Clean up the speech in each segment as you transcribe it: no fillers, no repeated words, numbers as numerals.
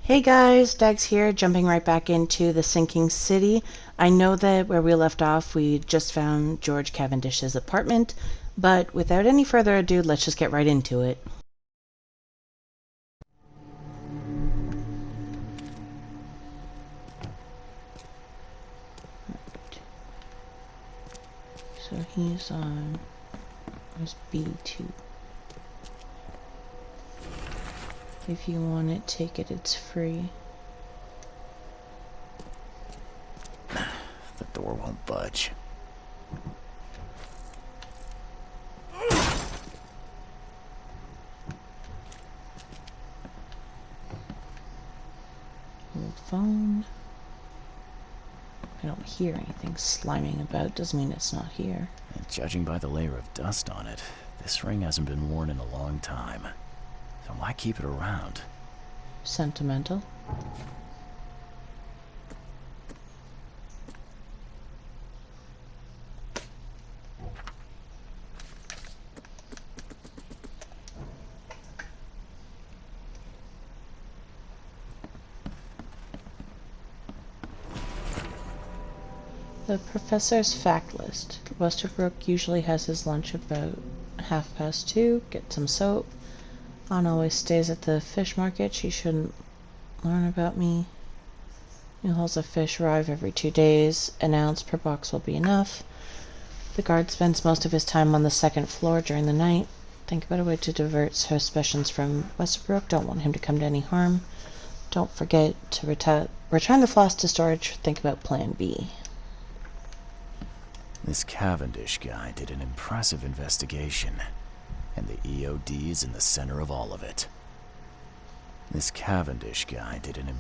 Hey guys, Dags here, jumping right back into the sinking city. I know that where we left off, we just found George Cavendish's apartment, but without any further ado, let's just get right into it. So he's on... There's B2. If you want it, take it, it's free. The door won't budge. Old phone. I don't hear anything sliming about, doesn't mean it's not here. And judging by the layer of dust on it, this ring hasn't been worn in a long time. So why keep it around? Sentimental. The professor's fact list. Westerbrook usually has his lunch about 2:30. Get some soap. Anna always stays at the fish market. She shouldn't learn about me. New hulls of fish arrive every 2 days. An ounce per box will be enough. The guard spends most of his time on the second floor during the night. Think about a way to divert suspicions from Westerbrook. Don't want him to come to any harm. Don't forget to return the flask to storage. Think about plan B. This Cavendish guy did an impressive investigation, and the EOD is in the center of all of it. This Cavendish guy did an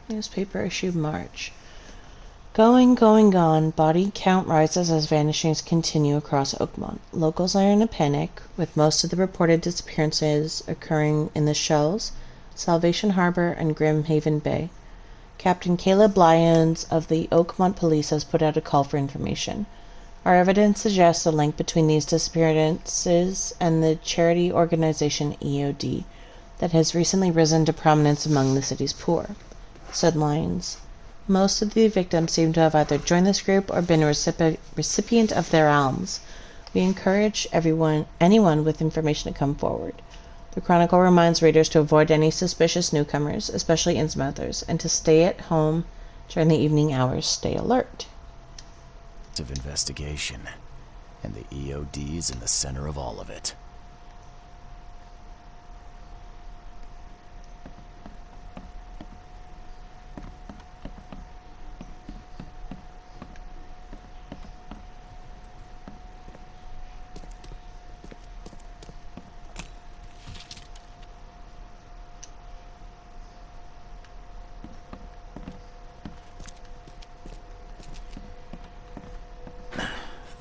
Newspaper issue March. Going, gone. Body count rises as vanishings continue across Oakmont. Locals are in a panic, with most of the reported disappearances occurring in the Shells, Salvation Harbor, and Grimhaven Bay. Captain Caleb Lyons of the Oakmont Police has put out a call for information. Our evidence suggests a link between these disappearances and the charity organization EOD that has recently risen to prominence among the city's poor, said Lyons. Most of the victims seem to have either joined this group or been a recipient of their alms. We encourage anyone with information to come forward. The Chronicle reminds readers to avoid any suspicious newcomers, especially Innsmouthers, and to stay at home during the evening hours. Stay alert. investigation, and the EOD is in the center of all of it.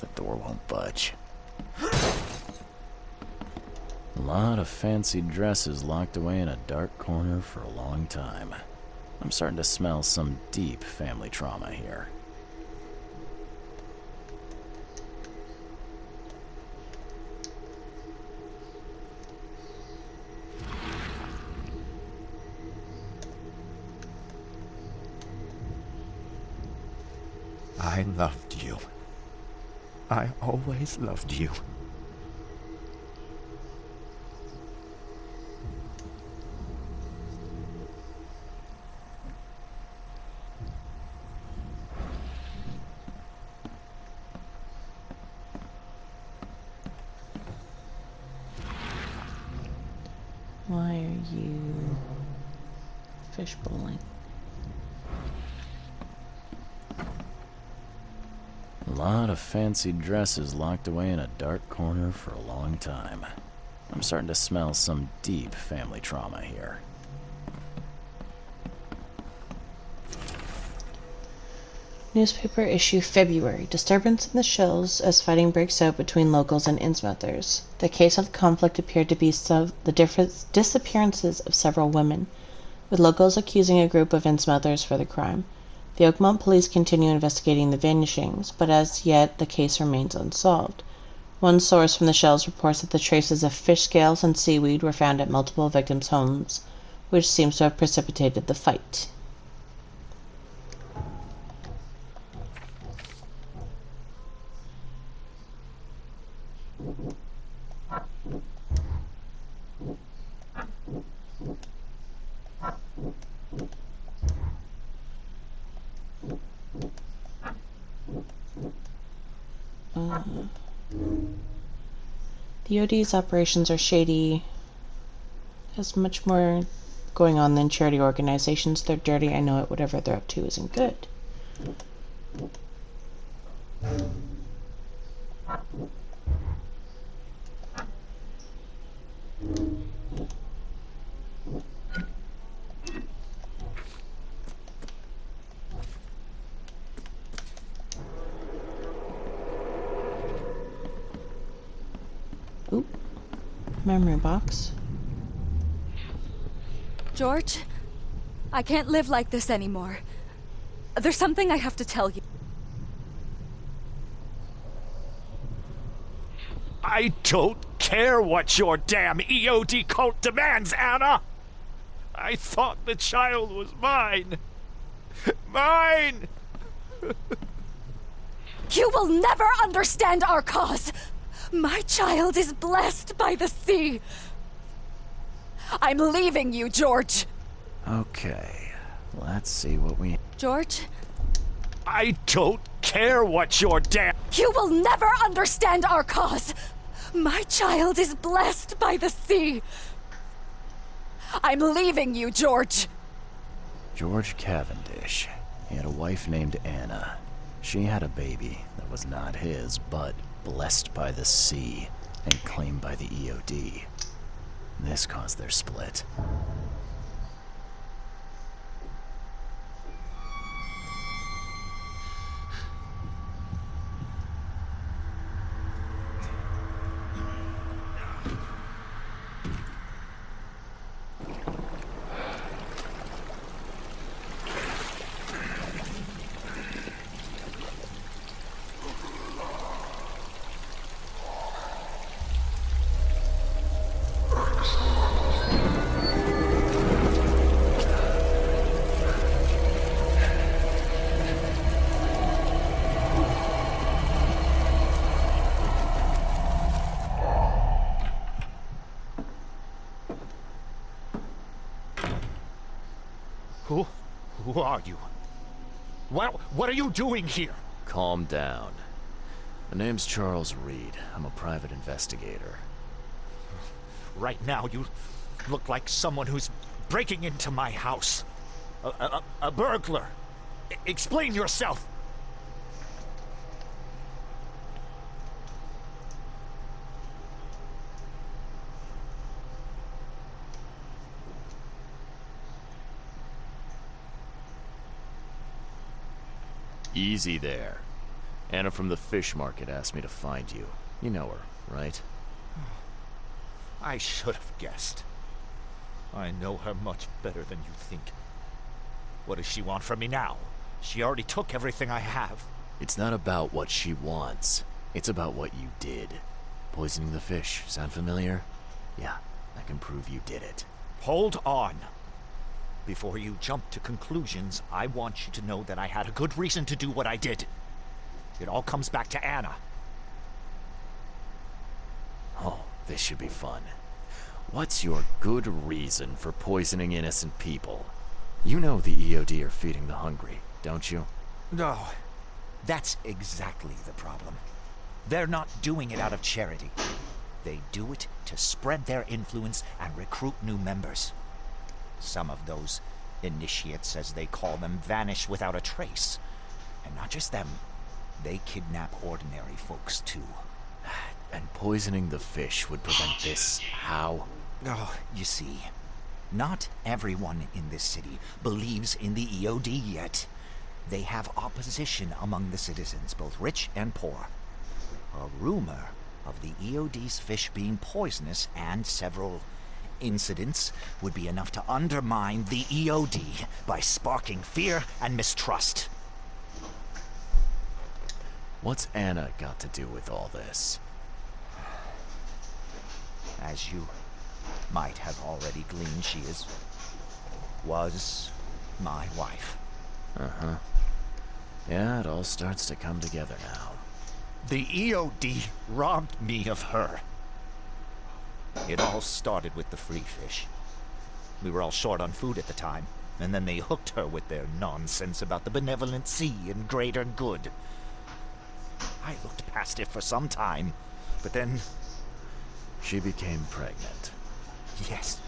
The door won't budge. A lot of fancy dresses locked away in a dark corner for a long time. I'm starting to smell some deep family trauma here. I loved you. I always loved you. Why are you fishbowling? A lot of fancy dresses locked away in a dark corner for a long time. I'm starting to smell some deep family trauma here. Newspaper issue February. Disturbance in the Shells as fighting breaks out between locals and Innsmouthers. The case of the conflict appeared to be the disappearances of several women, with locals accusing a group of Innsmouthers for the crime. The Oakmont police continue investigating the vanishings, but as yet the case remains unsolved. One source from the Shells reports that the traces of fish scales and seaweed were found at multiple victims' homes, which seems to have precipitated the fight. The OD's operations are shady. Has much more going on than charity organizations. They're dirty, I know it. Whatever they're up to isn't good. Oop. Memory box. George, I can't live like this anymore. There's something I have to tell you. I don't care what your damn EOD cult demands, Anna! I thought the child was mine. Mine! You will never understand our cause! My child is blessed by the sea! I'm leaving you, George! Okay, let's see what we... George? I don't care what your damn... You will never understand our cause! My child is blessed by the sea! I'm leaving you, George! George Cavendish. He had a wife named Anna. She had a baby that was not his, but blessed by the sea and claimed by the EOD. This caused their split. Who are you? What are you doing here? Calm down. The name's Charles Reed. I'm a private investigator. Right now, you look like someone who's breaking into my house. A burglar. Explain yourself. Easy there. Anna from the fish market asked me to find you. You know her, right? I should have guessed. I know her much better than you think. What does she want from me now? She already took everything I have. It's not about what she wants. It's about what you did. Poisoning the fish. Sound familiar? Yeah, I can prove you did it. Hold on. Before you jump to conclusions, I want you to know that I had a good reason to do what I did. It all comes back to Anna. Oh, this should be fun. What's your good reason for poisoning innocent people? You know the EOD are feeding the hungry, don't you? No, that's exactly the problem. They're not doing it out of charity. They do it to spread their influence and recruit new members. Some of those initiates, as they call them, vanish without a trace. And not just them, they kidnap ordinary folks too. And poisoning the fish would prevent this. How? Oh, you see, not everyone in this city believes in the EOD yet. They have opposition among the citizens, both rich and poor. A rumor of the EOD's fish being poisonous and several incidents would be enough to undermine the EOD by sparking fear and mistrust. What's Anna got to do with all this? As you might have already gleaned, she is was my wife. Uh-huh. Yeah, it all starts to come together now. The EOD robbed me of her. It all started with the free fish. We were all short on food at the time, and then they hooked her with their nonsense about the benevolent sea and greater good. I looked past it for some time, but then... She became pregnant. Yes.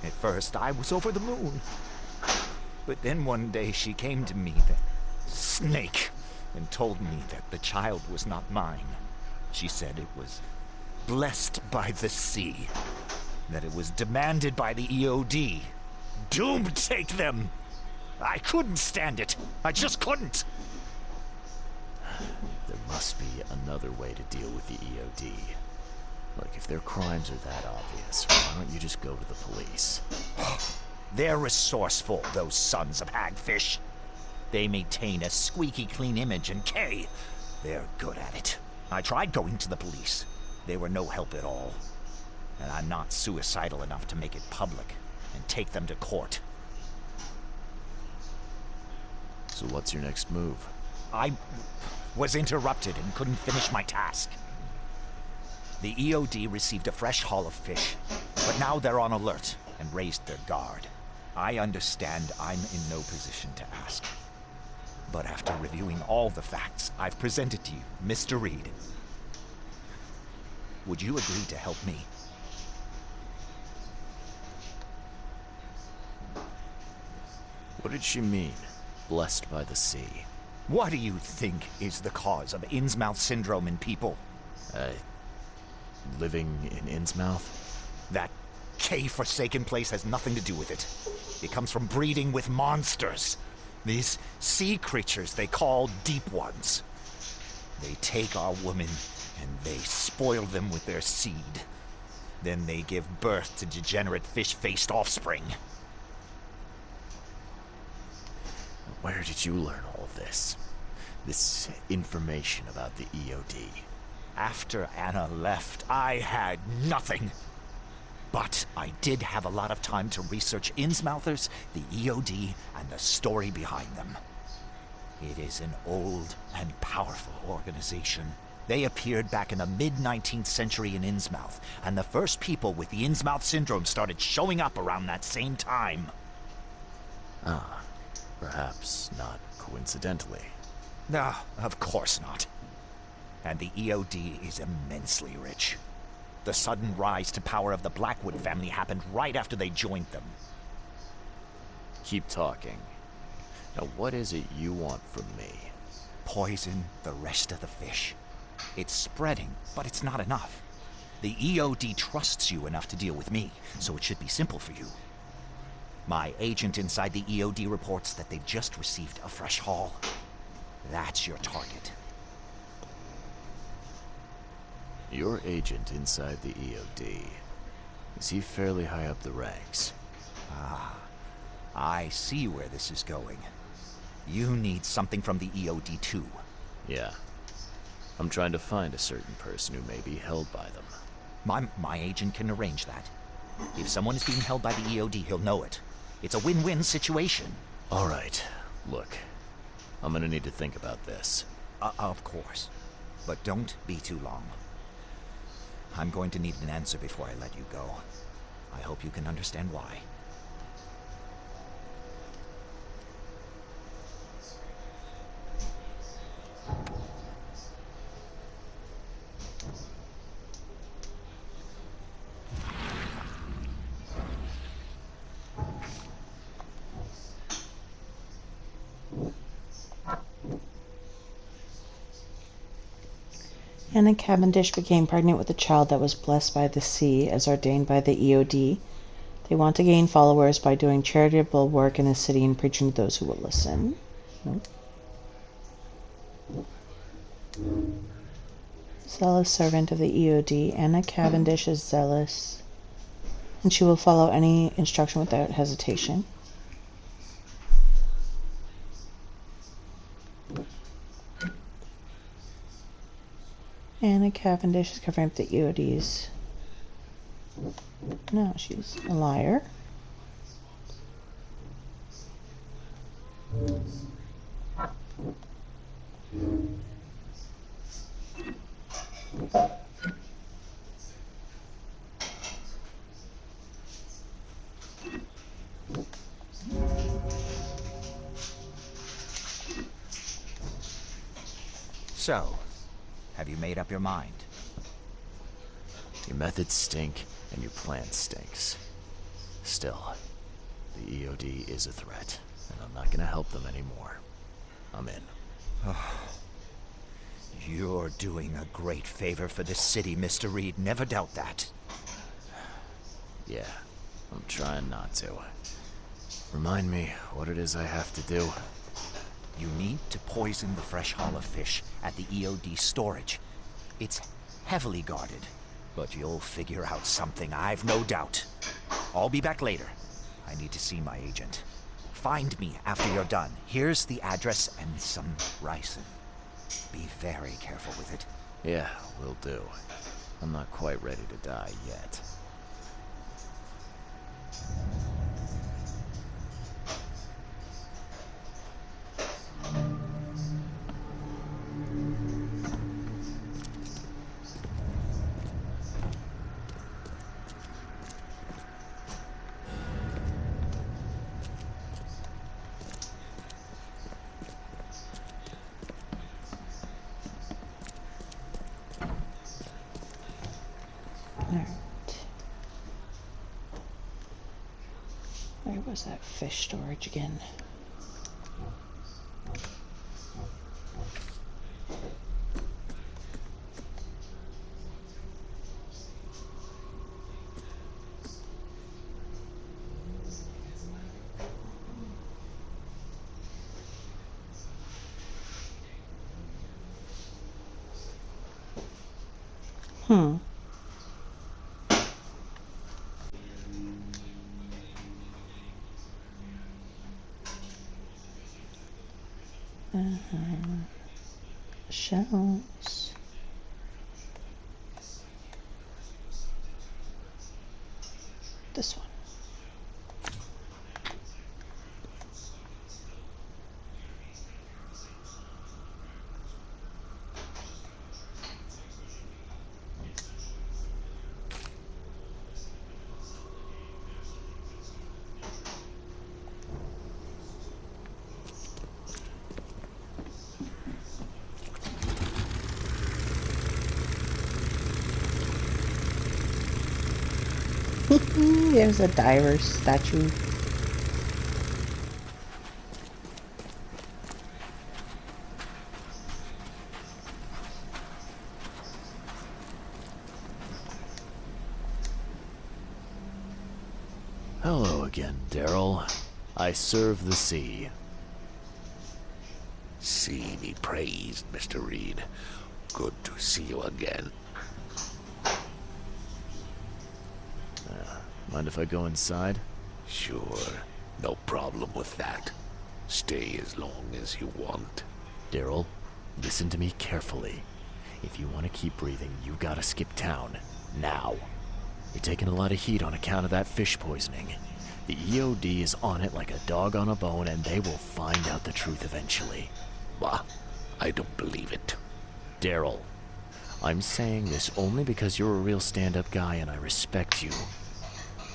At first, I was over the moon. But then one day she came to me, that snake, and told me that the child was not mine. She said it was blessed by the sea, that it was demanded by the EOD. Doom take them! I couldn't stand it. I just couldn't. There must be another way to deal with the EOD. Like, if their crimes are that obvious, why don't you just go to the police? They're resourceful, those sons of hagfish. They maintain a squeaky clean image, and Kay, they're good at it. I tried going to the police. They were no help at all. And I'm not suicidal enough to make it public and take them to court. So what's your next move? I was interrupted and couldn't finish my task. The EOD received a fresh haul of fish, but now they're on alert and raised their guard. I understand I'm in no position to ask. But after reviewing all the facts I've presented to you, Mr. Reed, would you agree to help me? What did she mean? Blessed by the sea. What do you think is the cause of Innsmouth syndrome in people? Living in Innsmouth? That K-forsaken place has nothing to do with it. It comes from breeding with monsters. These sea creatures they call Deep Ones. They take our women and they spoil them with their seed. Then they give birth to degenerate fish-faced offspring. Where did you learn all of this? This information about the EOD? After Anna left, I had nothing. But I did have a lot of time to research Innsmouthers, the EOD, and the story behind them. It is an old and powerful organization. They appeared back in the mid-19th century in Innsmouth, and the first people with the Innsmouth syndrome started showing up around that same time. Ah, perhaps not coincidentally. Ah, of course not. And the EOD is immensely rich. The sudden rise to power of the Blackwood family happened right after they joined them. Keep talking. Now, what is it you want from me? Poison the rest of the fish. It's spreading, but it's not enough. The EOD trusts you enough to deal with me, so it should be simple for you. My agent inside the EOD reports that they've just received a fresh haul. That's your target. Your agent inside the EOD. Is he fairly high up the ranks? Ah, I see where this is going. You need something from the EOD too. Yeah. I'm trying to find a certain person who may be held by them. My agent can arrange that. If someone is being held by the EOD, he'll know it. It's a win-win situation. All right. Look, I'm gonna need to think about this. Of course. But don't be too long. I'm going to need an answer before I let you go. I hope you can understand why. Anna Cavendish became pregnant with a child that was blessed by the sea as ordained by the EOD. They want to gain followers by doing charitable work in the city and preaching to those who will listen. Nope. Zealous servant of the EOD. Anna Cavendish is zealous, and she will follow any instruction without hesitation. Anna Cavendish is covering up the EODs. No, she's a liar. So, have you made up your mind? Your methods stink, and your plan stinks. Still, the EOD is a threat, and I'm not gonna help them anymore. I'm in. You're doing a great favor for the city, Mr. Reed. Never doubt that. Yeah, I'm trying not to. Remind me what it is I have to do. You need to poison the fresh haul of fish at the EOD storage. It's heavily guarded, but you'll figure out something, I've no doubt. I'll be back later. I need to see my agent. Find me after you're done. Here's the address and some ricin. Be very careful with it. Yeah, will do. I'm not quite ready to die yet. Alright. Where was that fish storage again? Hmm. Shells. This one. There's a diver statue. Hello again, Daryl. I serve the sea. Sea be praised, Mr. Reed. Good to see you again. Mind if I go inside? Sure, no problem with that. Stay as long as you want. Daryl, listen to me carefully. If you want to keep breathing, you gotta skip town. Now. You're taking a lot of heat on account of that fish poisoning. The EOD is on it like a dog on a bone, and they will find out the truth eventually. Bah, I don't believe it. Daryl, I'm saying this only because you're a real stand-up guy and I respect you.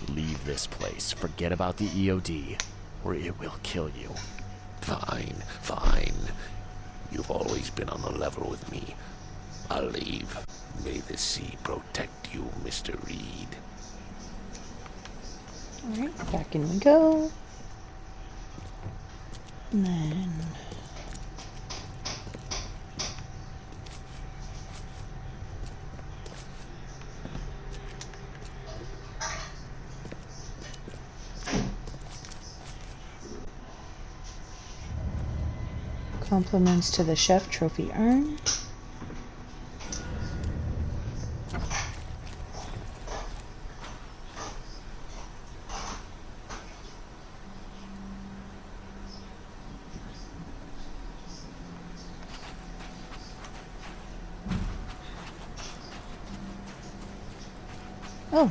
Leave this place. Forget about the EOD, or it will kill you. Fine, fine. You've always been on the level with me. I'll leave. May the sea protect you, Mr. Reed. Alright, back in we go. And then... compliments to the chef trophy urn. Oh,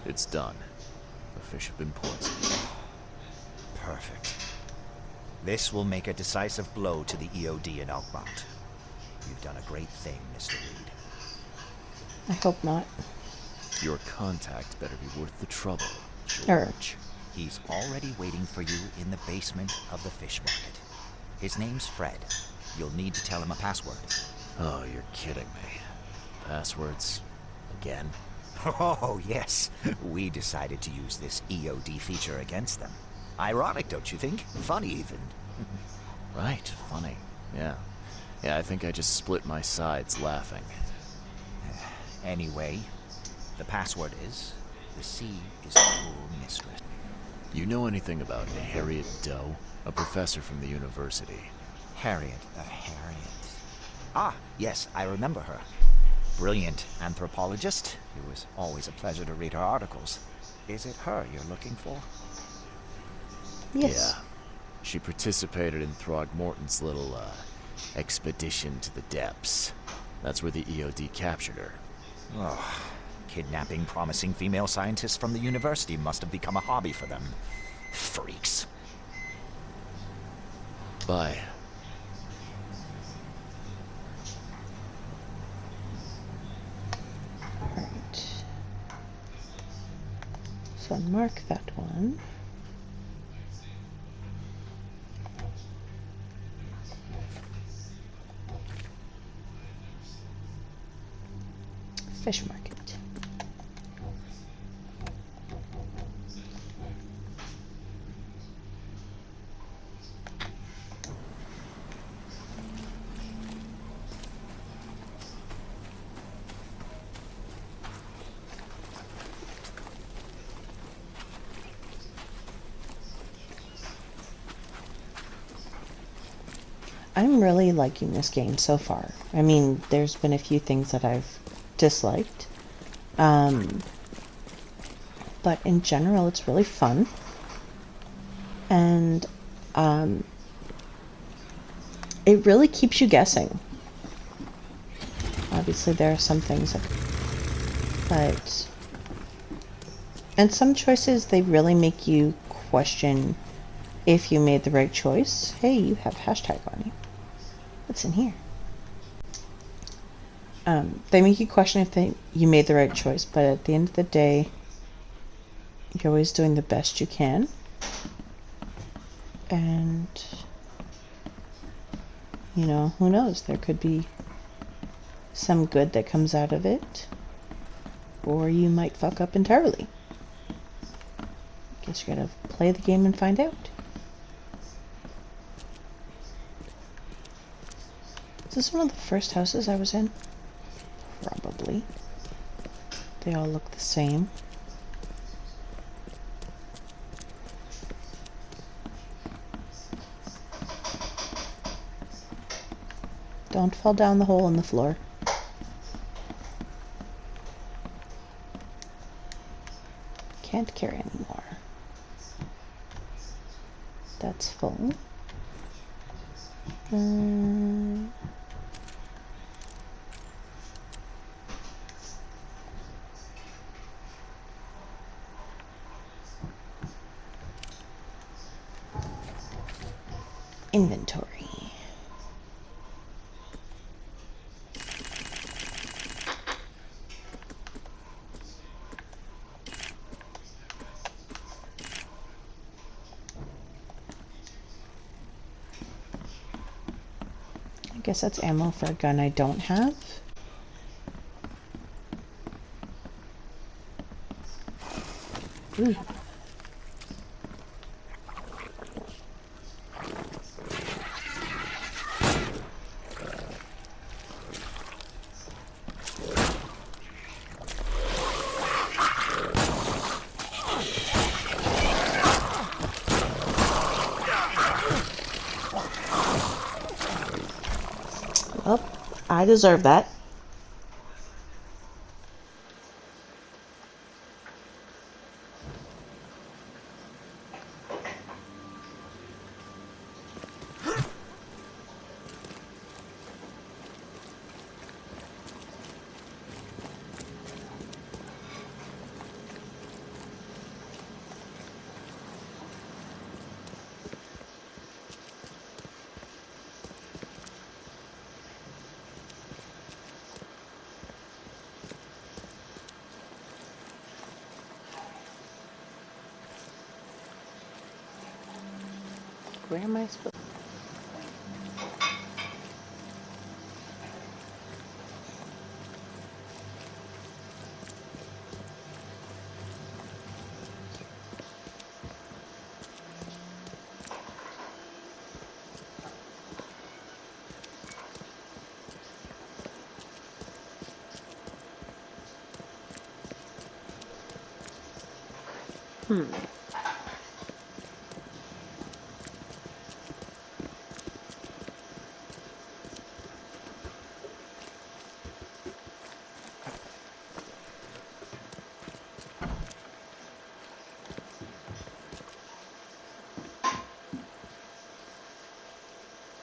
It's done. The fish have been poisoned. Perfect. This will make a decisive blow to the EOD in Oakmont. You've done a great thing, Mr. Reed. I hope not. Your contact better be worth the trouble, Er. George. He's already waiting for you in the basement of the fish market. His name's Fred. You'll need to tell him a password. Oh, you're kidding me. Passwords? Again? Oh, yes. We decided to use this EOD feature against them. Ironic, don't you think? Funny, even. Right, funny. Yeah. Yeah, I think I just split my sides laughing. Anyway, the password is, the sea is your mistress. You know anything about Harriet Doe? A professor from the university. Harriet. Ah, yes, I remember her. Brilliant anthropologist. It was always a pleasure to read her articles. Is it her you're looking for? Yes. Yeah. She participated in Throgmorton's little, expedition to the depths. That's where the EOD captured her. Oh, kidnapping promising female scientists from the university must have become a hobby for them. Freaks. Bye. Alright. So mark that one. Fish market. I'm really liking this game so far. I mean, there's been a few things that I've disliked. But in general, it's really fun. And it really keeps you guessing. Obviously, there are some things that... But... And some choices, they really make you question if you made the right choice. Hey, you have hashtag on you. What's in here? They make you question if you made the right choice, but at the end of the day, you're always doing the best you can. And, you know, who knows? There could be some good that comes out of it, or you might fuck up entirely. Guess you gotta play the game and find out. Is this one of the first houses I was in? Probably. They all look the same. Don't fall down the hole in the floor. Can't carry anymore. That's full. Inventory. I guess that's ammo for a gun I don't have. Ooh. Well, I deserve that. Where am I supposed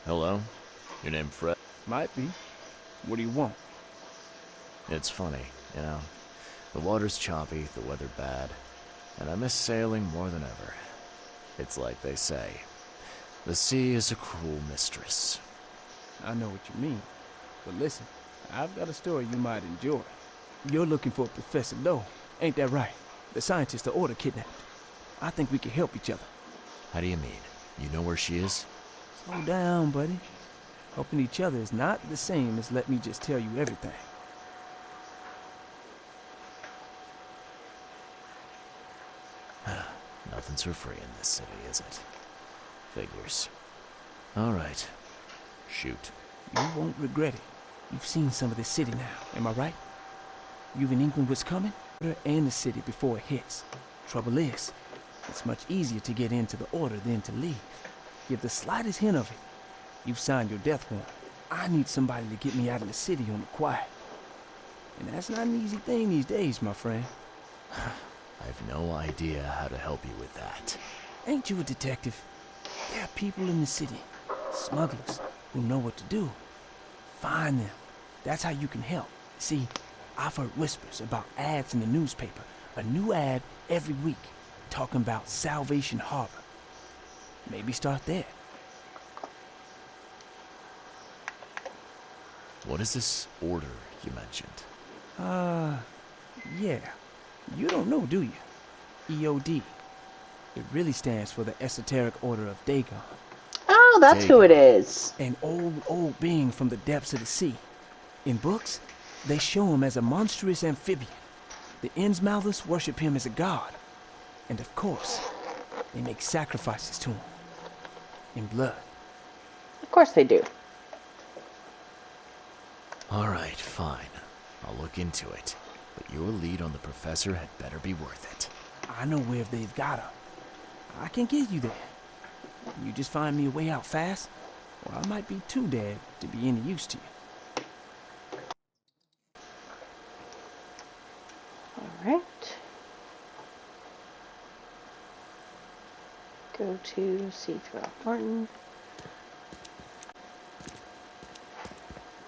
Hello? Your name Fred? Might be. What do you want? It's funny, you know. The water's choppy, the weather bad, and I miss sailing more than ever. It's like they say, the sea is a cruel mistress. I know what you mean. But listen, I've got a story you might enjoy. You're looking for Professor Lowe, ain't that right? The scientist the Order kidnapped. I think we can help each other. How do you mean? You know where she is? Slow down, buddy. Helping each other is not the same as let me just tell you everything. Nothing's for free in this city, is it? Figures. Alright. Shoot. You won't regret it. You've seen some of this city now, am I right? You've in England what's coming? And the city before it hits. Trouble is, it's much easier to get into the Order than to leave. Give the slightest hint of it, you've signed your death warrant. I need somebody to get me out of the city on the quiet. And that's not an easy thing these days, my friend. I've no idea how to help you with that. Ain't you a detective? There are people in the city, smugglers, who know what to do. Find them. That's how you can help. See, I've heard whispers about ads in the newspaper. A new ad every week, talking about Salvation Harbor. Maybe start there. What is this order you mentioned? Yeah. You don't know, do you? EOD. It really stands for the Esoteric Order of Dagon. Oh, that's who it is. An old being from the depths of the sea. In books, they show him as a monstrous amphibian. The Innsmouthers worship him as a god. And of course, they make sacrifices to him. In blood. Of course they do. Alright, fine. I'll look into it. But your lead on the professor had better be worth it. I know where they've got him. I can get you there. You just find me a way out fast, or I might be too dead to be any use to you. Alright. Go to see Throckmorton.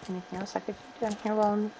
Anything else I could do down here while I'm...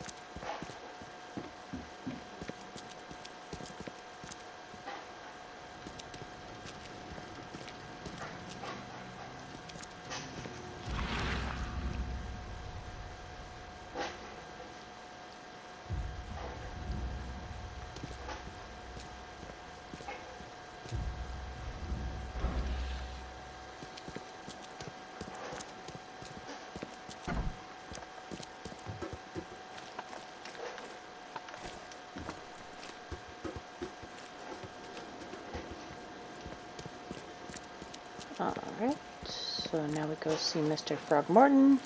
Alright, so now we go see Mr. Throgmorton.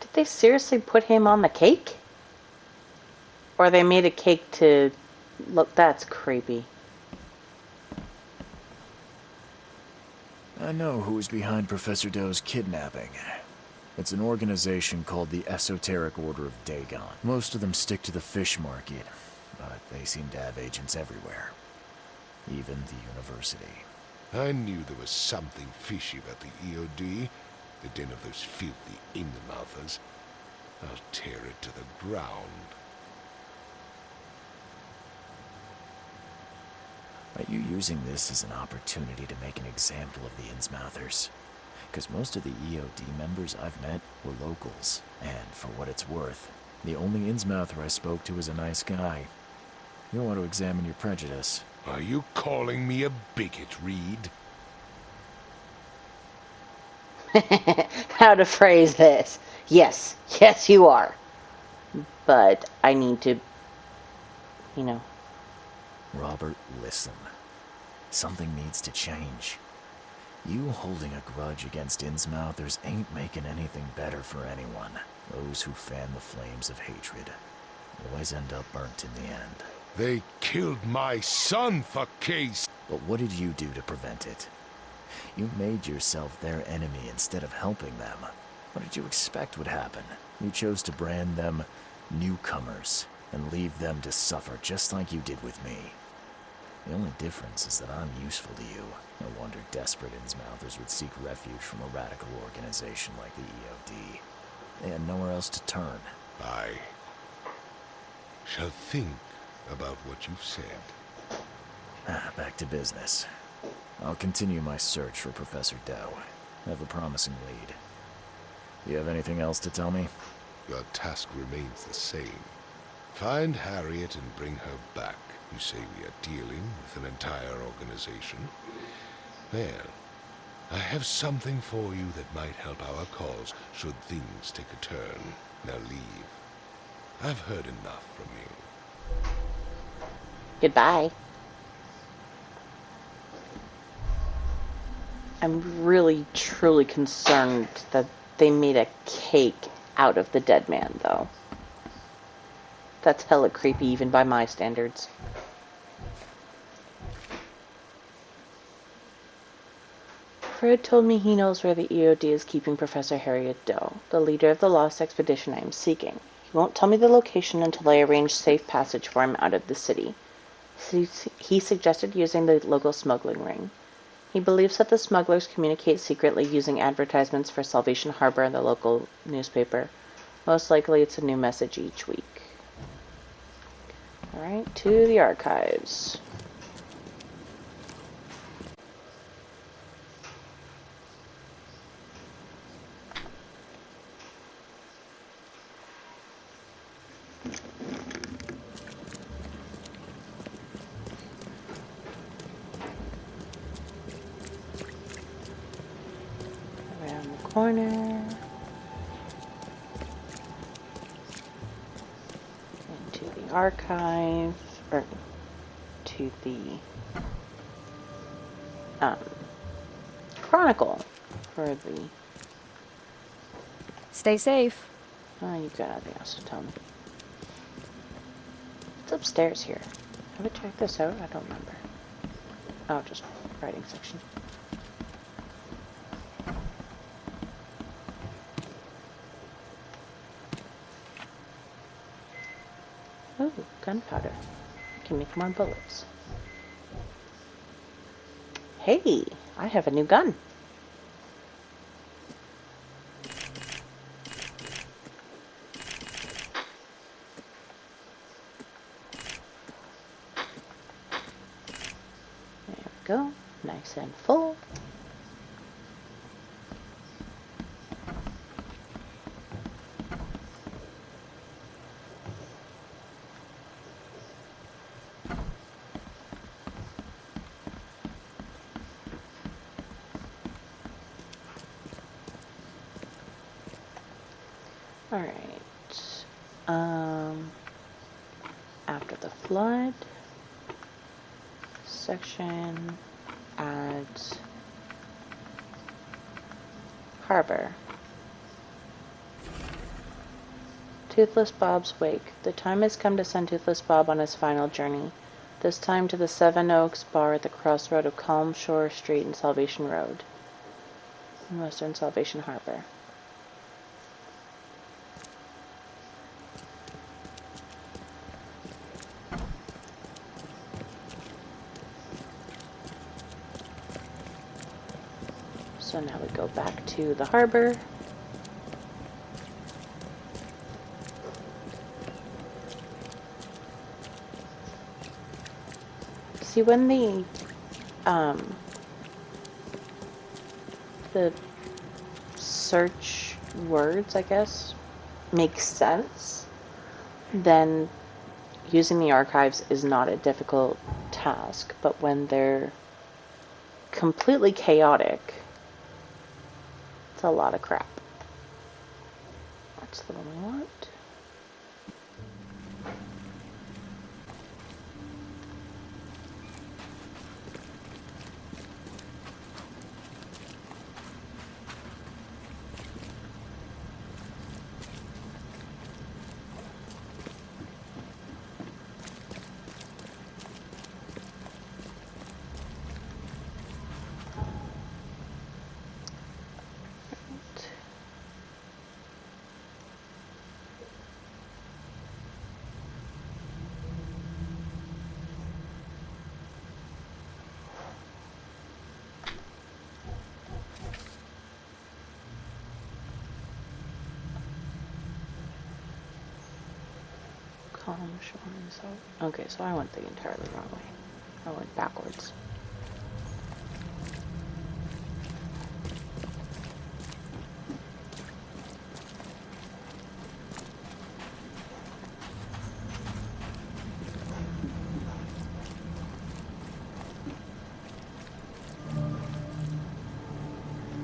Did they seriously put him on the cake? Or they made a cake to look, that's creepy. I know who's behind Professor Doe's kidnapping. It's an organization called the Esoteric Order of Dagon. Most of them stick to the fish market, but they seem to have agents everywhere. Even the university. I knew there was something fishy about the EOD, the den of those filthy Ingemouthers. I'll tear it to the ground. Are you using this as an opportunity to make an example of the Innsmouthers? Because most of the EOD members I've met were locals, and for what it's worth, the only Innsmouther I spoke to was a nice guy. You'll want to examine your prejudice. Are you calling me a bigot, Reed? How to phrase this. Yes, yes you are. But I need to, you know. Robert, listen. Something needs to change. You holding a grudge against Innsmouthers ain't making anything better for anyone. Those who fan the flames of hatred always end up burnt in the end. They killed my son, for case. But what did you do to prevent it? You made yourself their enemy instead of helping them. What did you expect would happen? You chose to brand them newcomers and leave them to suffer just like you did with me. The only difference is that I'm useful to you. No wonder desperate Innsmouthers would seek refuge from a radical organization like the EOD. They had nowhere else to turn. I shall think about what you've said. Back to business. I'll continue my search for Professor Doe. I have a promising lead. You have anything else to tell me? Your task remains the same. Find Harriet and bring her back. You say we are dealing with an entire organization? Well, I have something for you that might help our cause should things take a turn. Now leave. I've heard enough from you. Goodbye. I'm really, truly concerned that they made a cake out of the dead man, though. That's hella creepy, even by my standards. Fred told me he knows where the EOD is keeping Professor Harriet Doe, the leader of the lost expedition I am seeking. He won't tell me the location until I arrange safe passage for him out of the city. He suggested using the local smuggling ring. He believes that the smugglers communicate secretly using advertisements for Salvation Harbor in the local newspaper. Most likely it's a new message each week. Alright, to the archives. Around the corner. Into the archive. Or to the chronicle for the... Stay safe. Oh, you've got nothing else to tell me. It's upstairs here. Have I checked this out? I don't remember. Oh, just writing section. Oh, gunpowder. I can make more bullets. Hey, I have a new gun. There we go. Nice and full. Alright. After the flood, section adds harbor. Toothless Bob's wake. The time has come to send Toothless Bob on his final journey. This time to the Seven Oaks Bar at the crossroad of Calm Shore Street and Salvation Road, in Western Salvation Harbor. So now we go back to the harbor. See, when the search words, I guess, make sense, then using the archives is not a difficult task. But when they're completely chaotic, it's a lot of crap. That's the one we want. Column showing so. Okay, so I went the entirely wrong way. I went backwards.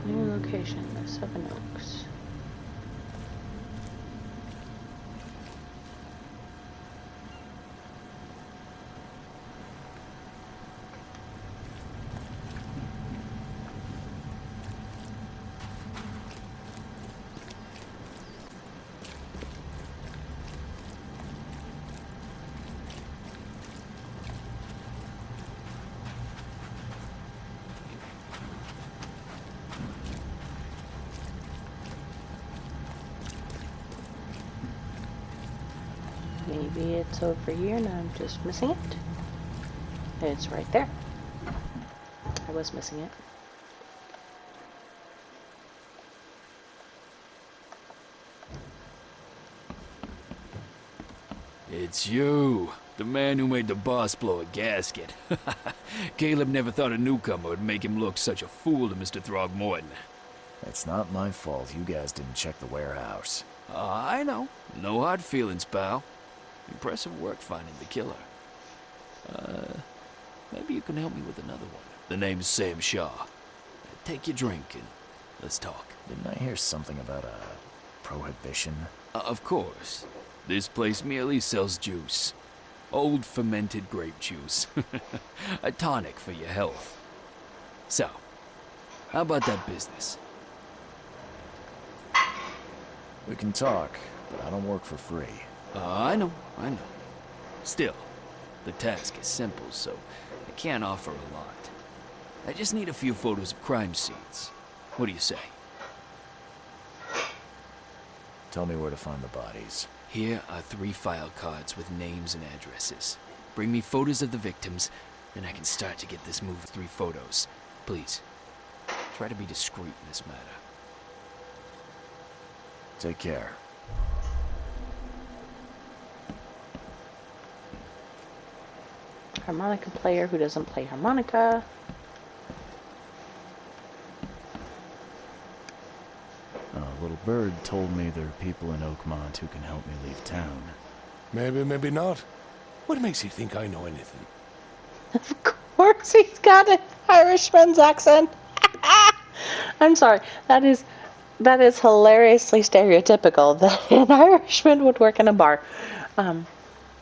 New location, 7 Oaks. Maybe it's over here and I'm just missing it. It's right there. I was missing it. It's you, the man who made the boss blow a gasket. Caleb never thought a newcomer would make him look such a fool to Mr. Throgmorton. It's not my fault you guys didn't check the warehouse. I know. No hard feelings, pal. Impressive work finding the killer. Maybe you can help me with another one. The name's Sam Shaw. Take your drink and let's talk. Didn't I hear something about a prohibition? Of course. This place merely sells juice. Old fermented grape juice. A tonic for your health. So, how about that business? We can talk, but I don't work for free. I know. Still, the task is simple, so I can't offer a lot. I just need a few photos of crime scenes. What do you say? Tell me where to find the bodies. Here are 3 file cards with names and addresses. Bring me photos of the victims, then I can start to get this move with 3 photos. Please, try to be discreet in this matter. Take care. Harmonica player who doesn't play harmonica. A little bird told me there are people in Oakmont who can help me leave town. Maybe, maybe not. What makes you think I know anything? Of course he's got an Irishman's accent. I'm sorry. That is hilariously stereotypical that an Irishman would work in a bar.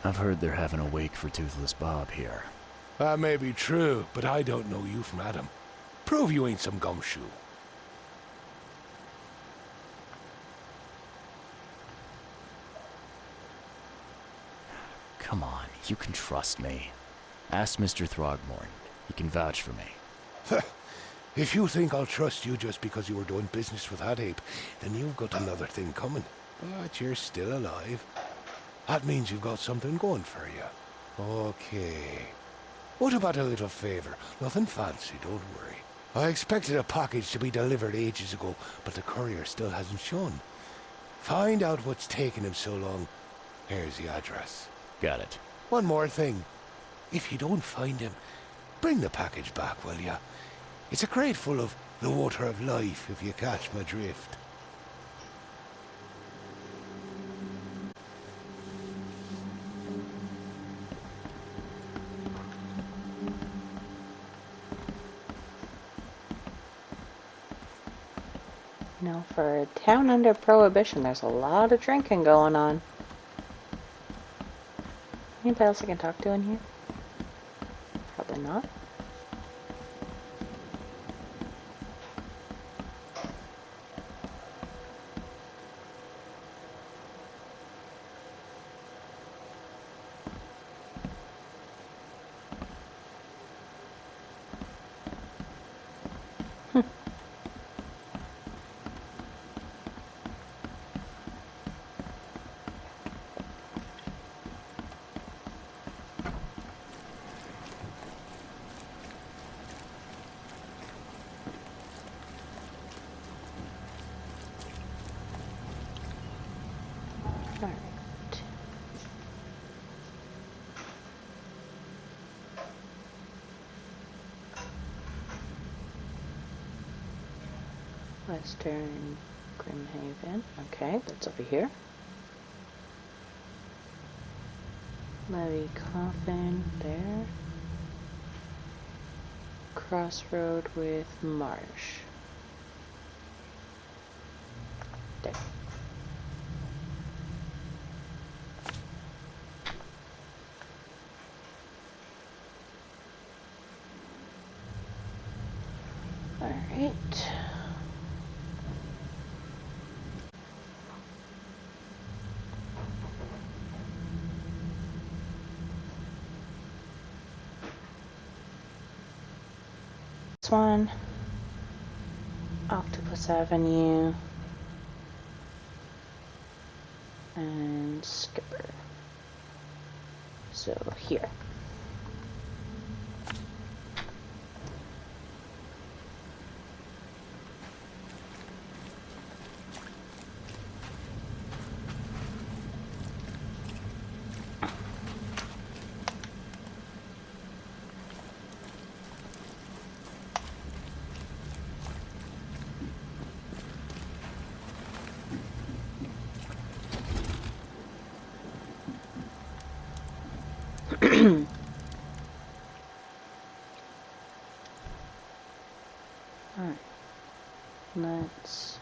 I've heard they're having a wake for Toothless Bob here. That may be true, but I don't know you from Adam. Prove you ain't some gumshoe. Come on, you can trust me. Ask Mr. Throgmorton. He can vouch for me. If you think I'll trust you just because you were doing business with that ape, then you've got another thing coming. But you're still alive. That means you've got something going for you. Okay. What about a little favor? Nothing fancy, don't worry. I expected a package to be delivered ages ago, but the courier still hasn't shown. Find out what's taking him so long. Here's the address. Got it. One more thing. If you don't find him, bring the package back, will ya? It's a crate full of the water of life, if you catch my drift. You know, for a town under prohibition, there's a lot of drinking going on. Anybody else I can talk to in here? Probably not. Alright. Western Grimhaven. Okay, that's over here. Levy Coffin there. Crossroad with Marsh. There. Alright. This one. Octopus Avenue. And Skipper. So here. Alright. Let's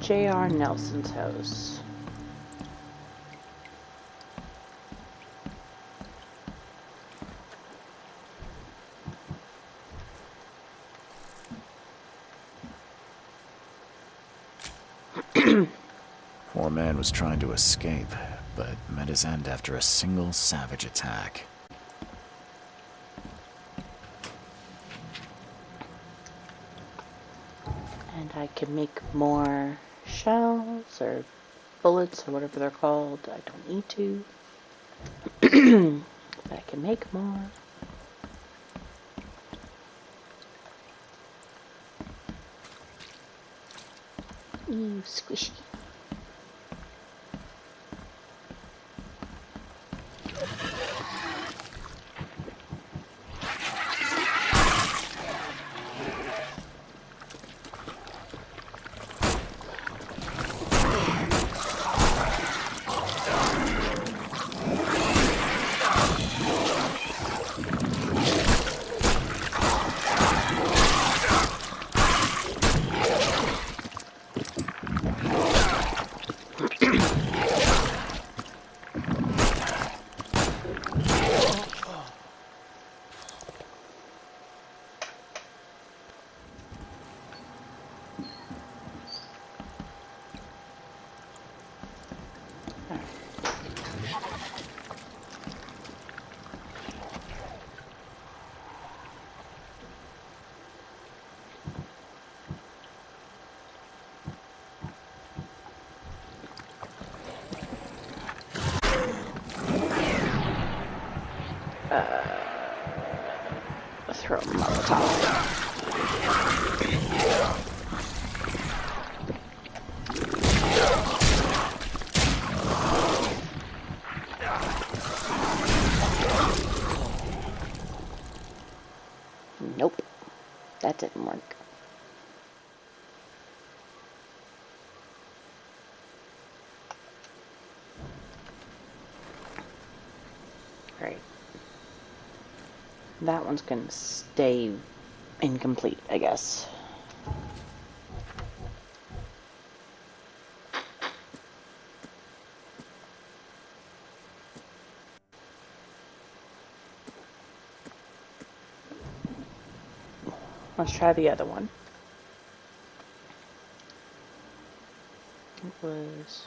J.R. Nelson's house. Poor man was trying to escape, but met his end after a single savage attack. And I can make more shells or bullets or whatever they're called. I don't need to. But I can make more. Ew, squishy. didn't work. Great. That one's gonna stay incomplete, I guess. Let's try the other one. It was...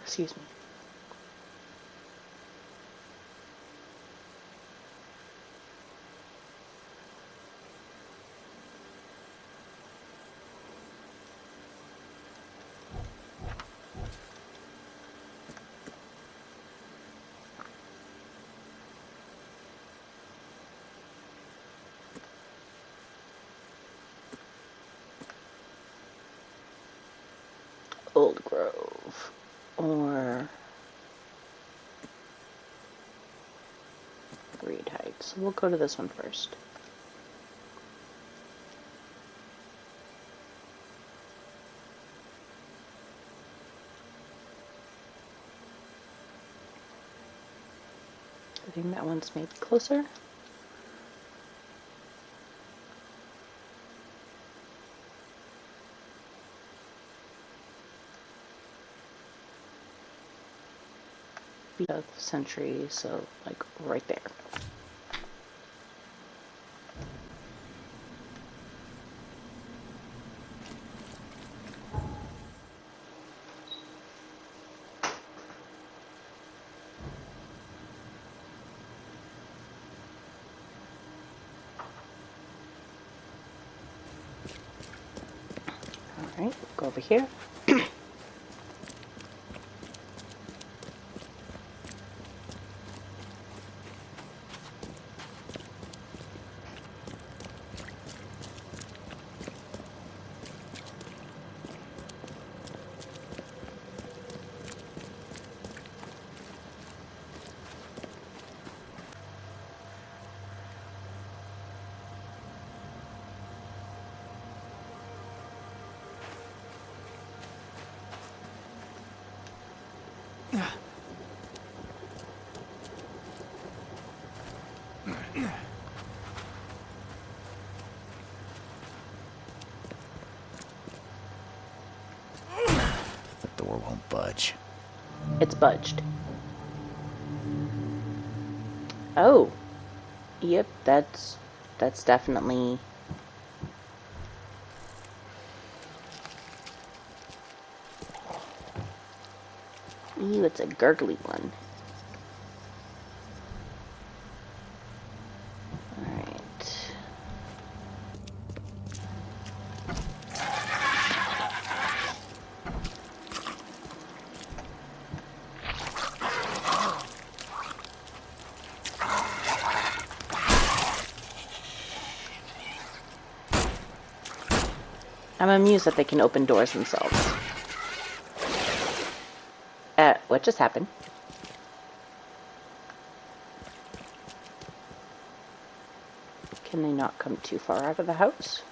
Excuse me. Old Grove or Reed Heights. We'll go to this one first. I think that one's maybe closer. Of the century, so like right there. All right, go over here. The door won't budge. It's budged. Oh. Yep, that's definitely... Ew, it's a gurgly one. Alright. I'm amused that they can open doors themselves. What just happened? Can they not come too far out of the house?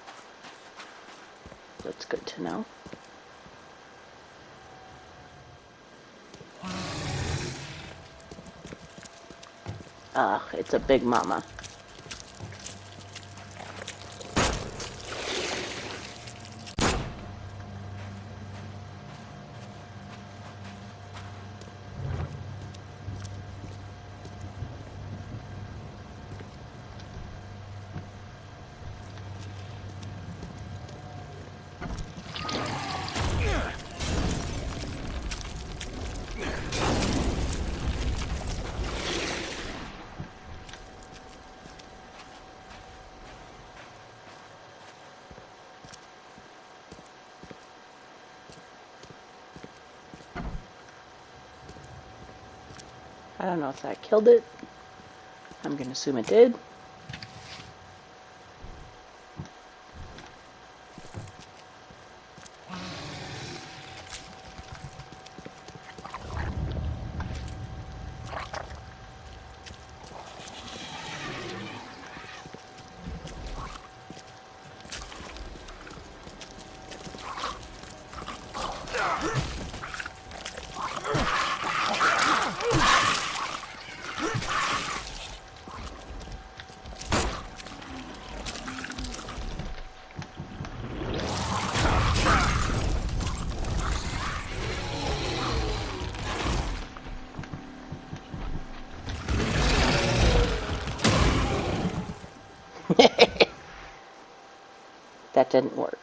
That's good to know. Ugh, it's a big mama. I don't know if that killed it. I'm gonna assume it did. that didn't work.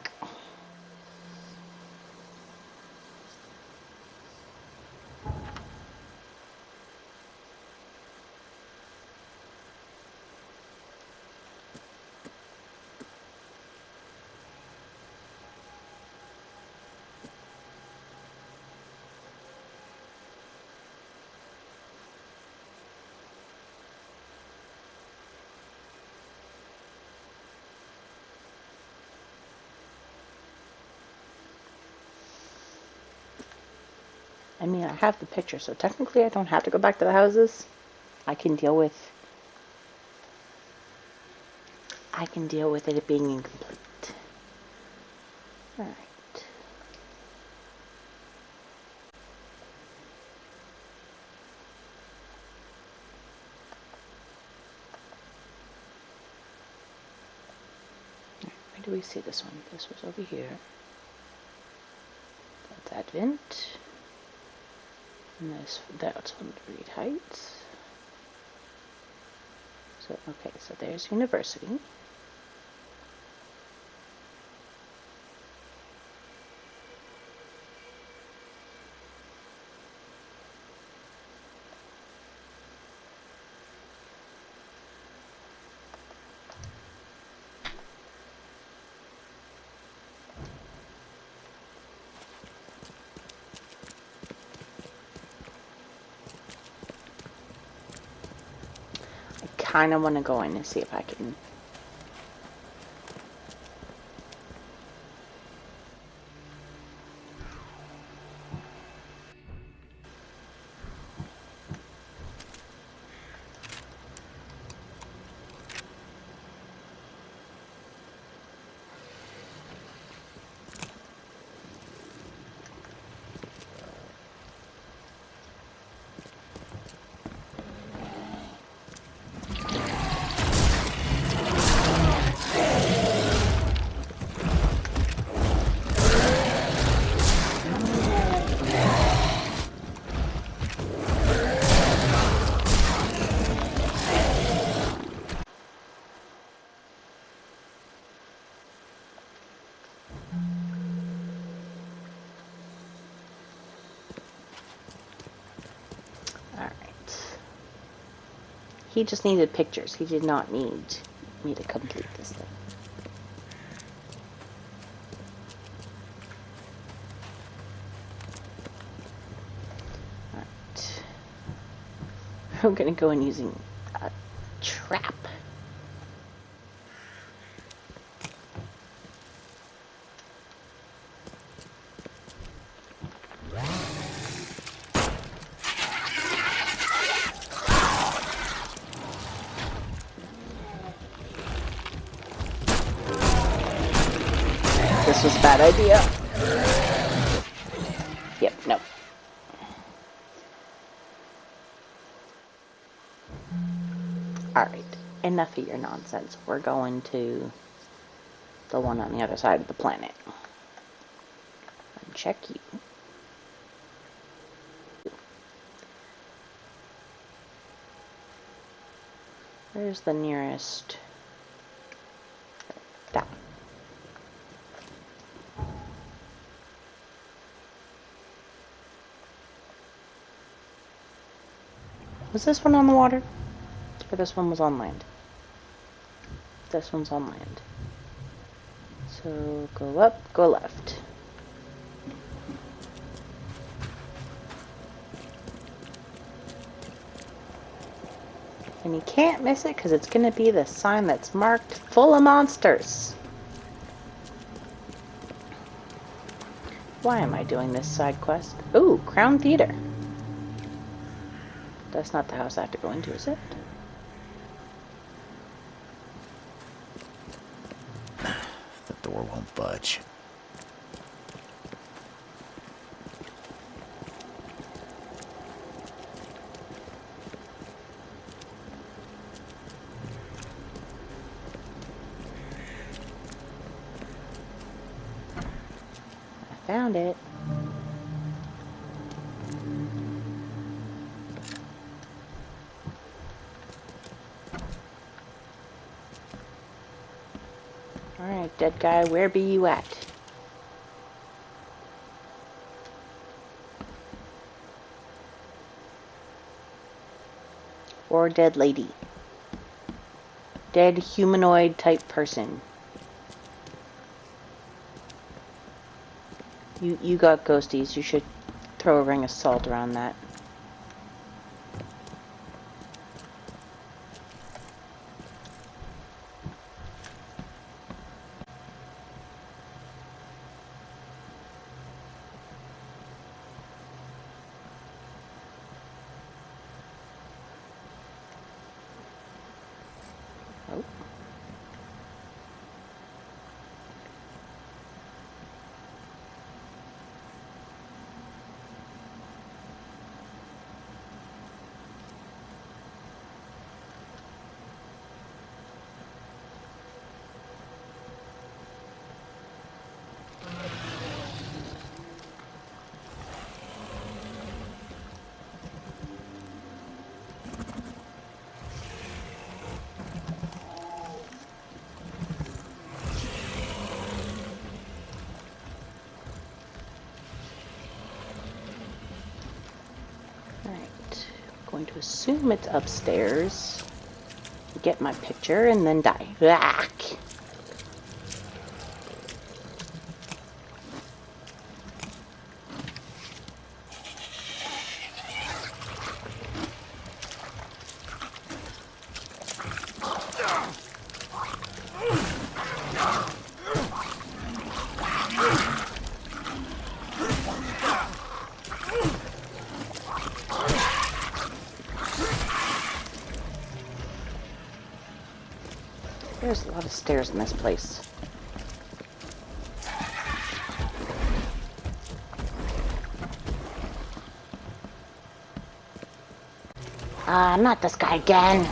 I mean, I have the picture, so technically I don't have to go back to the houses. I can deal with it being incomplete. Alright. Where do we see this one? This was over here. That's Advent. And that's on Reed Heights. So, okay, so there's University. I kind of want to go in and see if I can. He just needed pictures. He did not need me to complete this thing. Alright. I'm gonna go in using a trap. This was a bad idea. Yep, no. Alright, enough of your nonsense. We're going to the one on the other side of the planet. And check you. Where's the nearest? That one. Was this one on the water? Or this one was on land? This one's on land. So go up, go left. And you can't miss it because it's going to be the sign that's marked full of monsters. Why am I doing this side quest? Ooh, Crown Theater. That's not the house I have to go into, is it? The door won't budge. I found it. Alright, dead guy, where be you at? Or dead lady. Dead humanoid type person. You got ghosties. You should throw a ring of salt around that. Oh. Alright, I'm going to assume it's upstairs. Get my picture and then die. Back. There's a lot of stairs in this place. Not this guy again.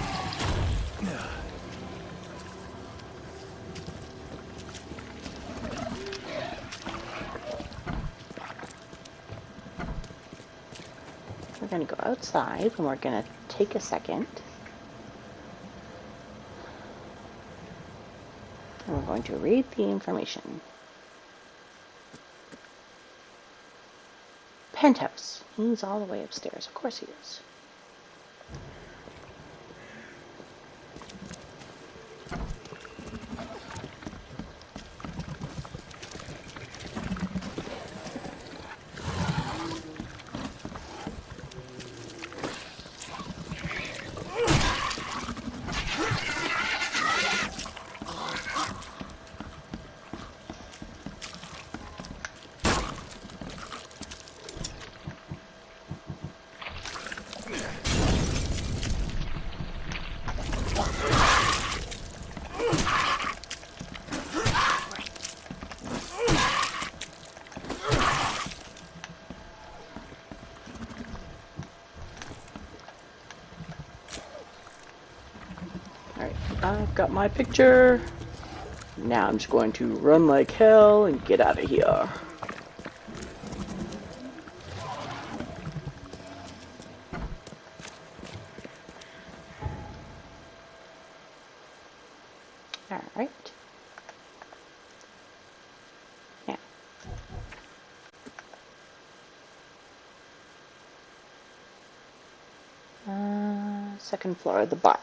We're gonna go outside and we're gonna take a second. And we're going to read the information. Penthouse. He's all the way upstairs. Of course he is. I've got my picture. Now I'm just going to run like hell and get out of here. Alright. Now. Second floor of the bar.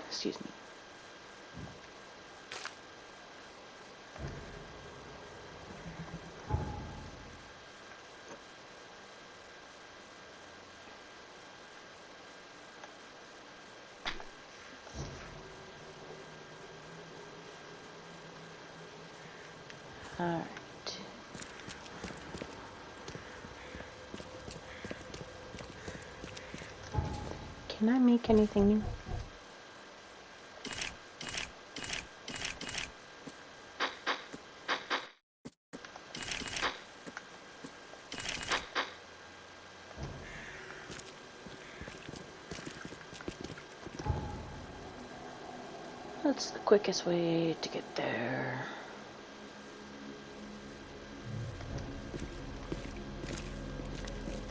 Excuse me. All right. Can I make anything new? That's the quickest way to get there.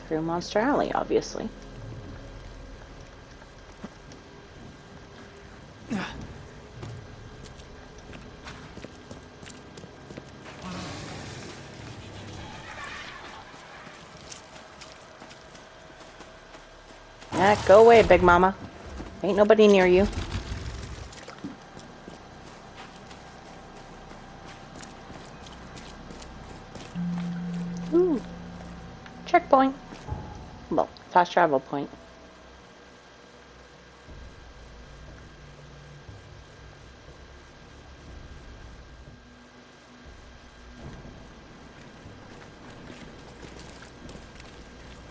Through Monster Alley, obviously. Go away, Big Mama. Ain't nobody near you. Ooh. Checkpoint. Well, fast travel point.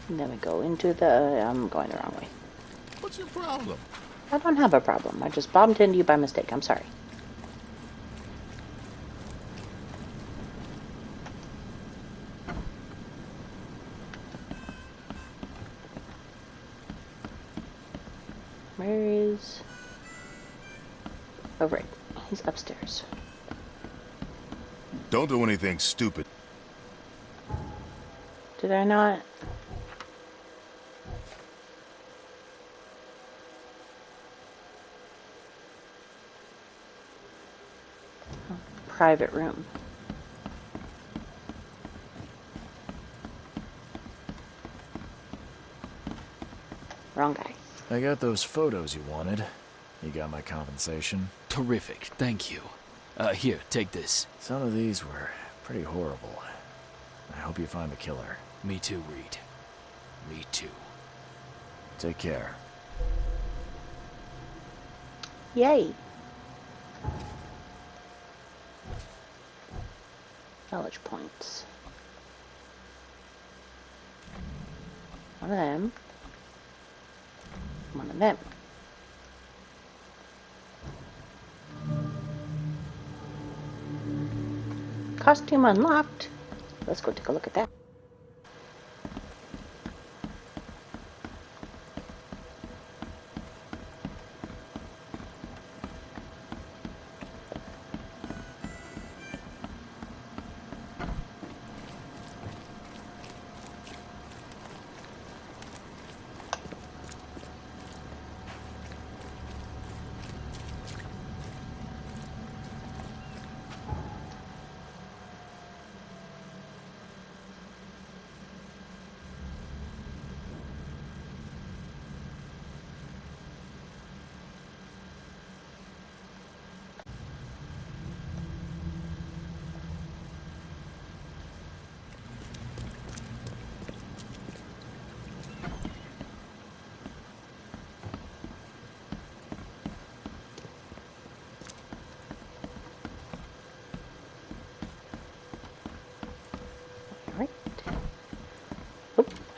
And then we go into the... I'm going the wrong way. What's your problem? I don't have a problem. I just bumped into you by mistake. I'm sorry. Where is... Oh, right. He's upstairs. Don't do anything stupid. Did I not? Oh, private room. Wrong guy. I got those photos you wanted. You got my compensation. Terrific, thank you. Here, take this. Some of these were pretty horrible. I hope you find the killer. Me too, Reed. Me too. Take care. Yay. Knowledge points. One of them. One of them. Costume unlocked. Let's go take a look at that.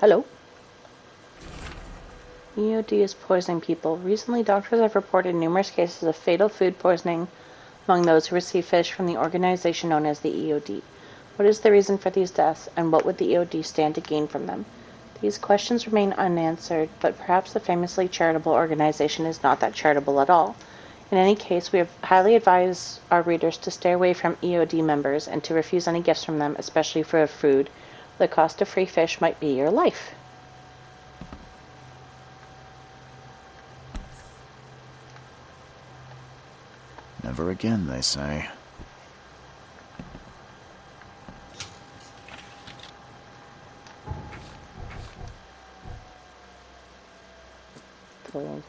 Hello. EOD is poisoning people. Recently, doctors have reported numerous cases of fatal food poisoning among those who receive fish from the organization known as the EOD. What is the reason for these deaths, and what would the EOD stand to gain from them? These questions remain unanswered, but perhaps the famously charitable organization is not that charitable at all. In any case, we have highly advised our readers to stay away from EOD members and to refuse any gifts from them, especially for food. The cost of free fish might be your life. Never again, they say. Full.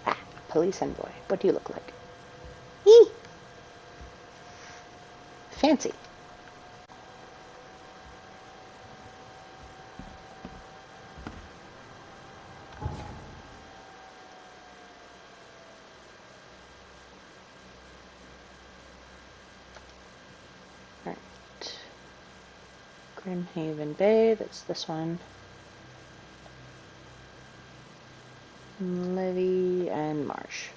Ah, police envoy. What do you look like? Eee! Fancy. Grimhaven Bay, that's this one. Levy and Marsh.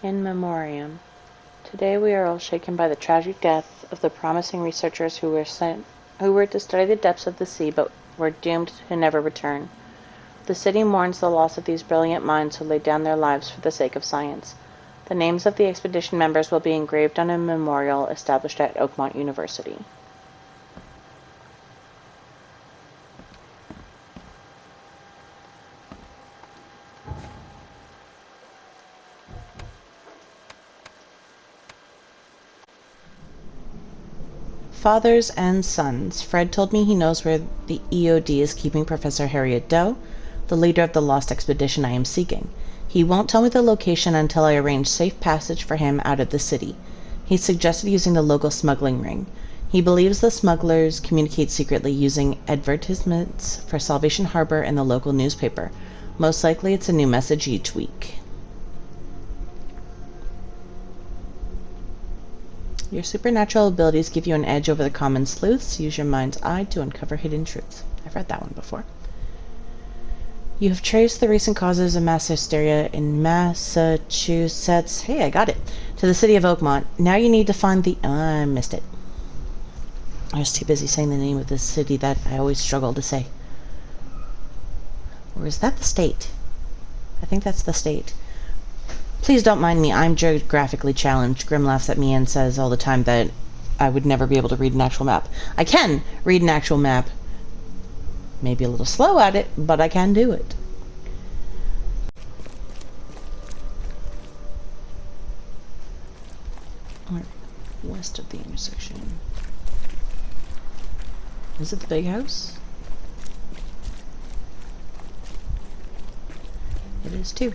In Memoriam. Today we are all shaken by the tragic death of the promising researchers who were to study the depths of the sea but were doomed to never return. The city mourns the loss of these brilliant minds who laid down their lives for the sake of science. The names of the expedition members will be engraved on a memorial established at Oakmont University. Fathers and sons. Fred told me he knows where the EOD is keeping Professor Harriet Doe, the leader of the lost expedition I am seeking. He won't tell me the location until I arrange safe passage for him out of the city. He suggested using the local smuggling ring. He believes the smugglers communicate secretly using advertisements for Salvation Harbor and the local newspaper. Most likely it's a new message each week. Your supernatural abilities give you an edge over the common sleuths. Use your mind's eye to uncover hidden truths. I've read that one before. You have traced the recent causes of mass hysteria in Massachusetts. Hey, I got it. To the city of Oakmont. Now you need to find the... I missed it. I was too busy saying the name of this city that I always struggle to say. Or is that the state? I think that's the state. Please don't mind me, I'm geographically challenged. Grim laughs at me and says all the time that I would never be able to read an actual map. I can read an actual map. Maybe a little slow at it, but I can do it. West of the intersection. Is it the big house? It is too.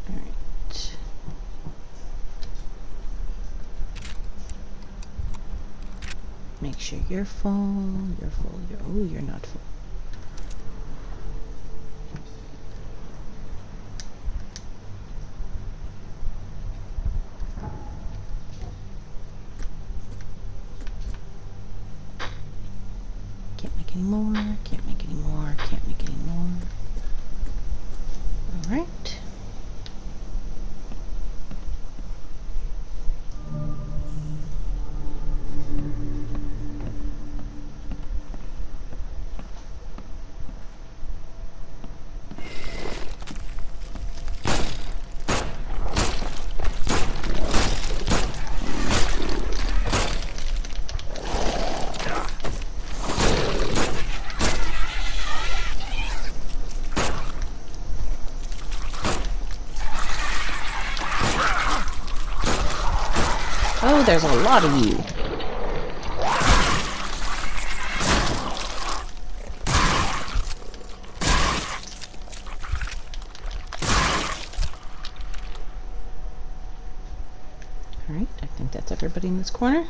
Alright. Make sure you're full, oh, you're not full. Can't make any more, can't make any more, can't make any more. Alright. Oh, there's a lot of you. Alright, I think that's everybody in this corner.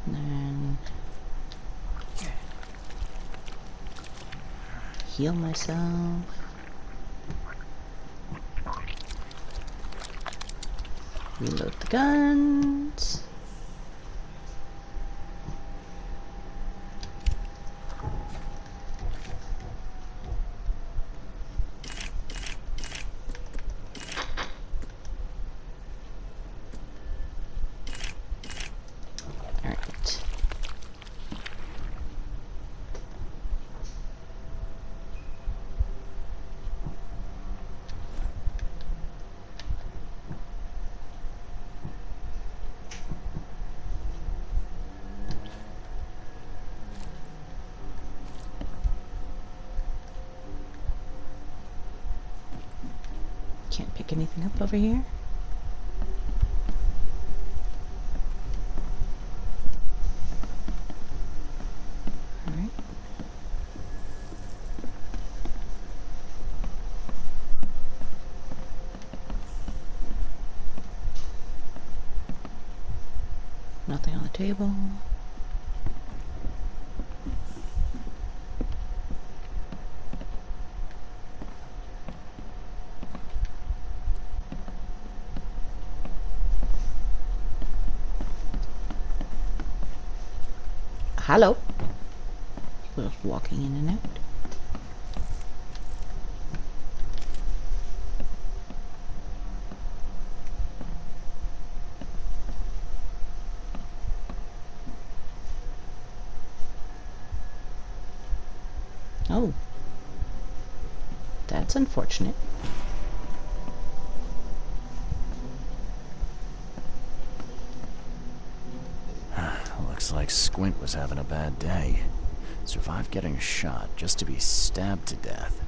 And then heal myself. Reload the guns. All right. Can't pick anything up over here. All right. Nothing on the table. hello. Just walking in and out. Oh. That's unfortunate. Looks like Squint was having a bad day. Survived getting shot just to be stabbed to death.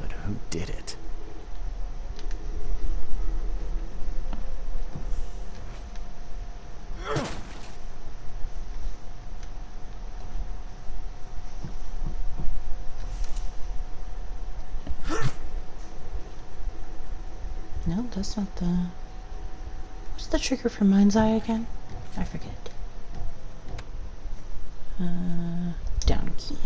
But who did it? No, that's not the... What's the trigger for Mind's Eye again? I forget. Down key.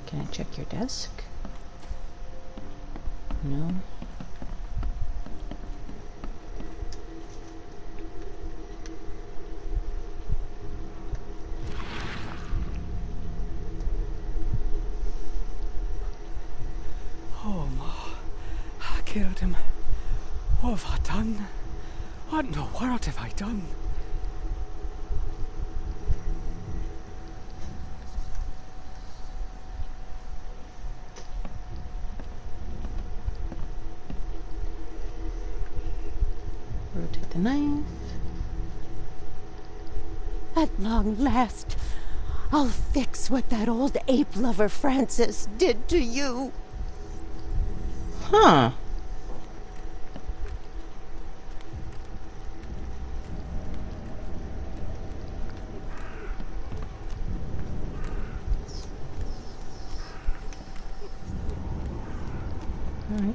Can I check your desk? No. Oh, Ma. I killed him. What have I done? What in the world have I done? Rotate the knife. At long last, I'll fix what that old ape lover Francis did to you. Huh. Alright.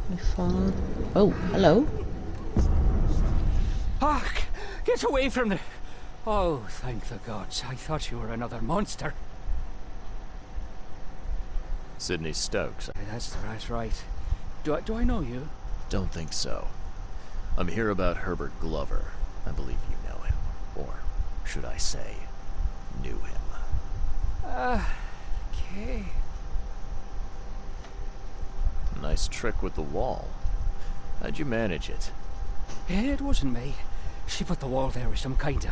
We followed... Oh, hello. Hark! Get away from the... Oh, thank the gods. I thought you were another monster. Sidney Stokes. That's right. Do I know you? Don't think so. I'm here about Herbert Glover. I believe you know him. Or should I say, knew him. Okay. Nice trick with the wall. How'd you manage it? It wasn't me. She put the wall there with some kind of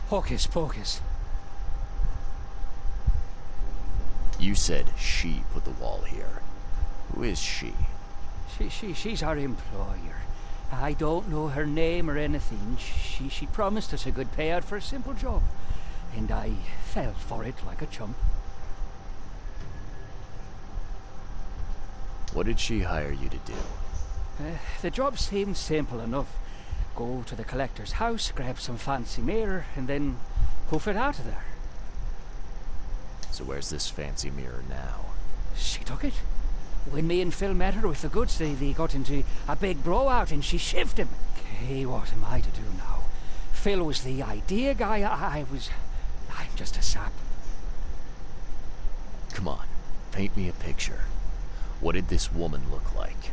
hocus pocus. You said she put the wall here. Who is she? She's our employer. I don't know her name or anything. She promised us a good payout for a simple job. And I fell for it like a chump. What did she hire you to do? The job seemed simple enough. Go to the collector's house, grab some fancy mirror, and then hoof it out of there. So where's this fancy mirror now? She took it. When me and Phil met her with the goods, they got into a big blowout and she shivved him. Okay, what am I to do now? Phil was the idea guy, I'm just a sap. Come on, paint me a picture. What did this woman look like?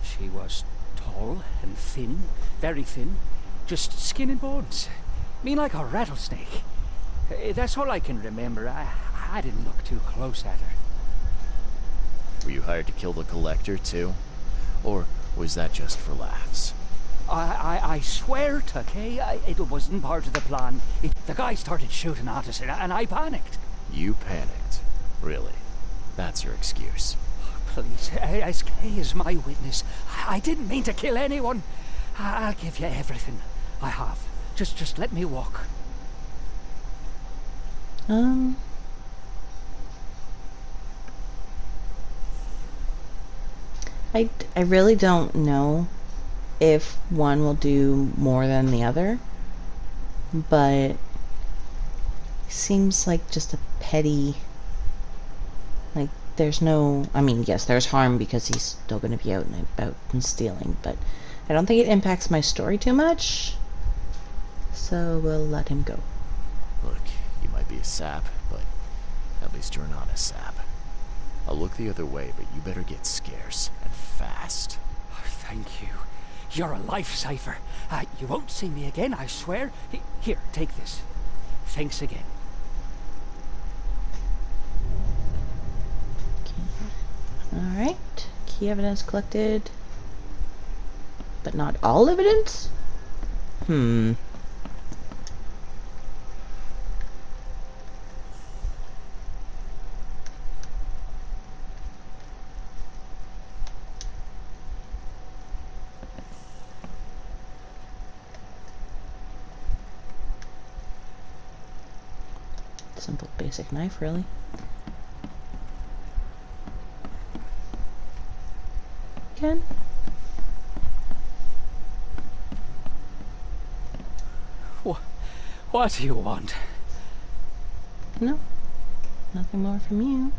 She was tall and thin, very thin, just skin and bones. Me like a rattlesnake. That's all I can remember. I didn't look too close at her. Were you hired to kill the collector too? Or was that just for laughs? I swear to Kay, it wasn't part of the plan. The guy started shooting at us and I panicked. You panicked? Really? That's your excuse? Please, as Kay is my witness, I didn't mean to kill anyone. I'll give you everything. I have. Just let me walk. I really don't know if one will do more than the other, but seems like just a petty, like, there's no, I mean, yes, there's harm because he's still going to be out and about and stealing, but I don't think it impacts my story too much, so we'll let him go. Look, you might be a sap, but at least you're an honest sap. I'll look the other way, but you better get scarce, and fast. Oh, thank you. You're a lifesaver. You won't see me again, I swear. Here, take this. Thanks again. Alright, key evidence collected, but not all evidence? Simple basic knife, really. Again? What do you want? No, nothing more from you.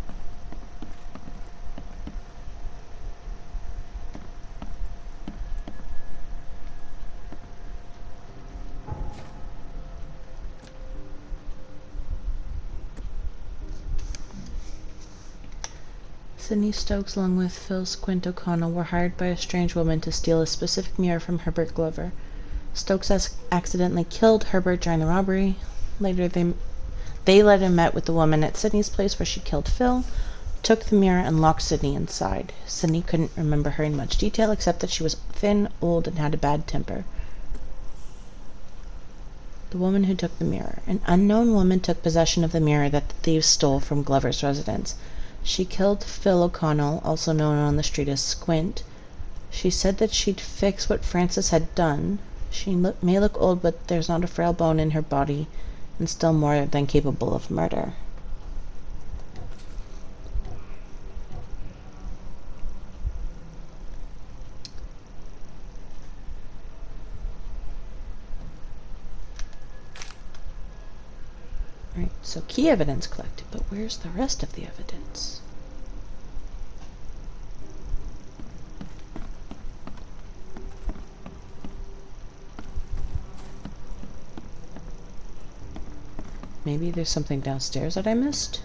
Sydney Stokes, along with Phil Squint O'Connell, were hired by a strange woman to steal a specific mirror from Herbert Glover. Stokes accidentally killed Herbert during the robbery. Later, they let him met with the woman at Sydney's place where she killed Phil, took the mirror, and locked Sydney inside. Sydney couldn't remember her in much detail except that she was thin, old, and had a bad temper. The woman who took the mirror. An unknown woman took possession of the mirror that the thieves stole from Glover's residence. She killed Phil O'Connell, also known on the street as Squint. She said that she'd fix what Francis had done. She may look old, but there's not a frail bone in her body, and still more than capable of murder. Right, so key evidence collected, but where's the rest of the evidence? Maybe there's something downstairs that I missed?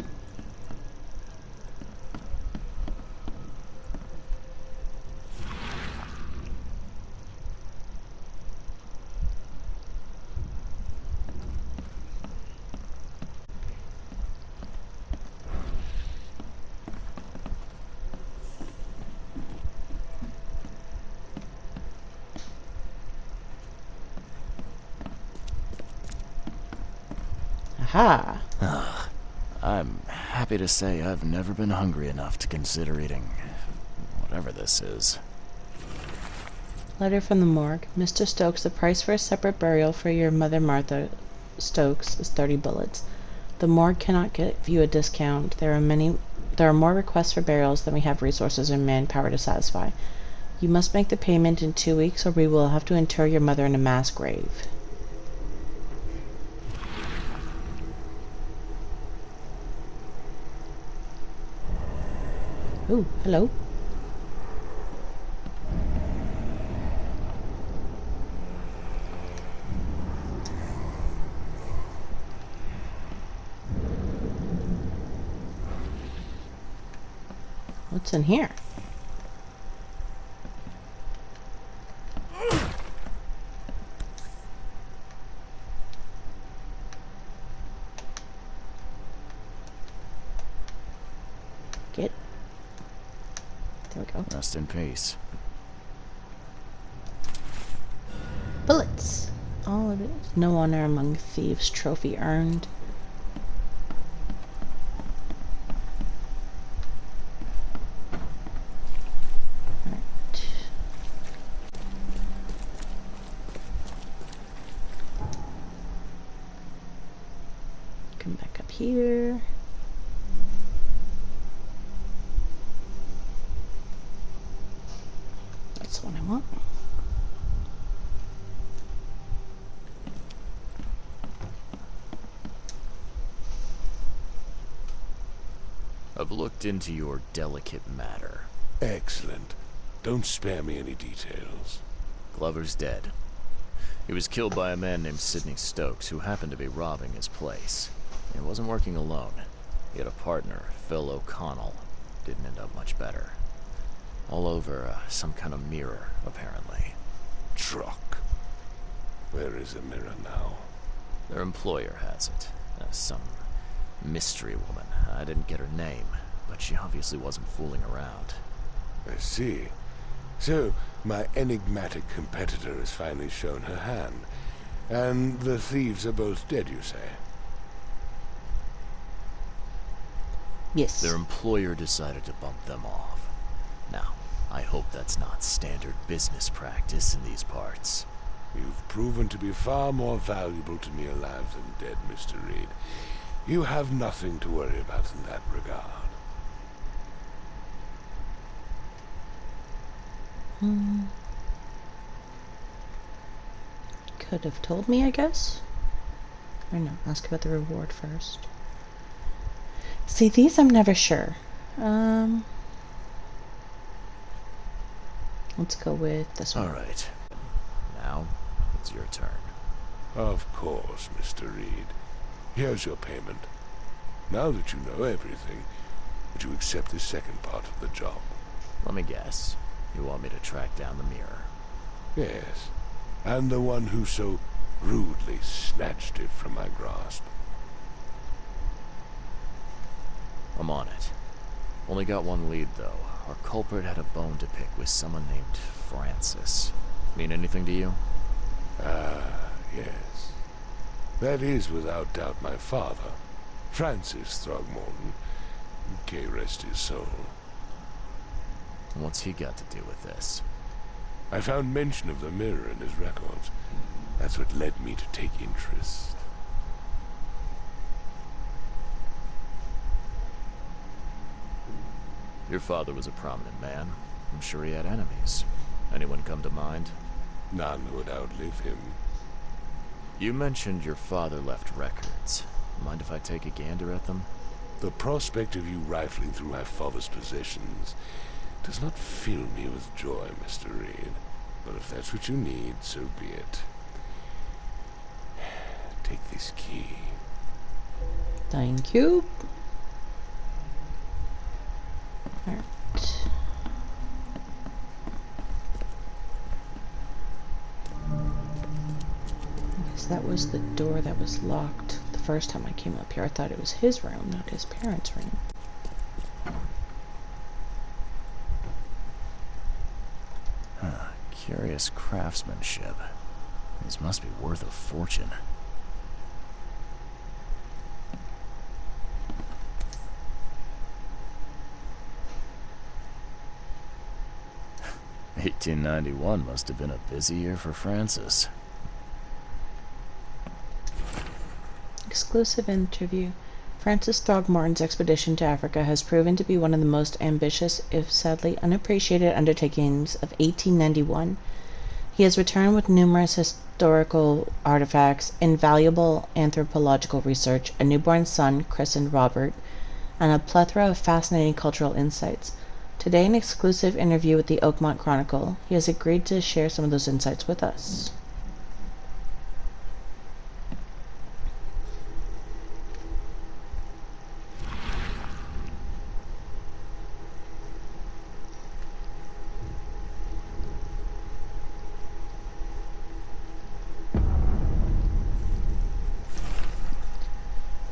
Aha! I'm happy to say I've never been hungry enough to consider eating whatever this is. Letter from the morgue. Mr. Stokes, the price for a separate burial for your mother, Martha Stokes, is 30 bullets. The morgue cannot give you a discount. There are more requests for burials than we have resources and manpower to satisfy. You must make the payment in 2 weeks, or we will have to inter your mother in a mass grave. Ooh, hello. What's in here? Get. There we go. Rest in peace. Bullets. All of it. No honor among thieves. Trophy earned. Right. Come back up here. That's the one I want. I've looked into your delicate matter. Excellent. Don't spare me any details. Glover's dead. He was killed by a man named Sidney Stokes, who happened to be robbing his place. He wasn't working alone. He had a partner, Phil O'Connell. Didn't end up much better. All over some kind of mirror, apparently. Truck. Where is the mirror now? Their employer has it. Some mystery woman. I didn't get her name, but she obviously wasn't fooling around. I see. So, my enigmatic competitor has finally shown her hand. And the thieves are both dead, you say? Yes. Their employer decided to bump them off. Now, I hope that's not standard business practice in these parts. You've proven to be far more valuable to me alive than dead, Mr. Reed. You have nothing to worry about in that regard. Could have told me, I guess. Or no, ask about the reward first. See, these I'm never sure. Let's go with this one. Alright. Now, it's your turn. Of course, Mr. Reed. Here's your payment. Now that you know everything, would you accept the second part of the job? Let me guess. You want me to track down the mirror? Yes. And the one who so rudely snatched it from my grasp. I'm on it. Only got one lead, though. Our culprit had a bone to pick with someone named Francis. Mean anything to you? Ah, yes. That is without doubt my father, Francis Throgmorton. May rest his soul. What's he got to do with this? I found mention of the mirror in his records. That's what led me to take interest. Your father was a prominent man. I'm sure he had enemies. Anyone come to mind? None would outlive him. You mentioned your father left records. Mind if I take a gander at them? The prospect of you rifling through my father's possessions does not fill me with joy, Mr. Reed. But if that's what you need, so be it. Take this key. Thank you. Alright. Because that was the door that was locked the first time I came up here. I thought it was his room, not his parents' room. Curious craftsmanship. These must be worth a fortune. $1891 must have been a busy year for Francis. Exclusive interview. Francis Throgmorton's expedition to Africa has proven to be one of the most ambitious, if sadly unappreciated, undertakings of 1891. He has returned with numerous historical artifacts, invaluable anthropological research, a newborn son, christened Robert, and a plethora of fascinating cultural insights. Today, an exclusive interview with the Oakmont Chronicle. He has agreed to share some of those insights with us.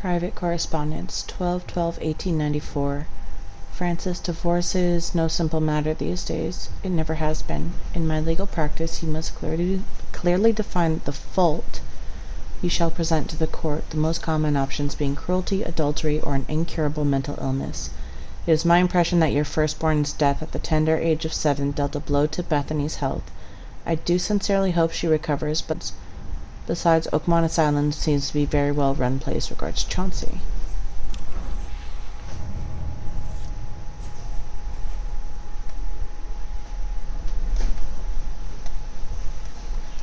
Private correspondence, 12/12/1894. Francis, divorce is no simple matter these days. It never has been. In my legal practice, you must clearly define the fault you shall present to the court, the most common options being cruelty, adultery, or an incurable mental illness. It is my impression that your firstborn's death at the tender age of 7 dealt a blow to Bethany's health. I do sincerely hope she recovers, but Besides, Oakmont Asylum seems to be a very well run place regards Chauncey.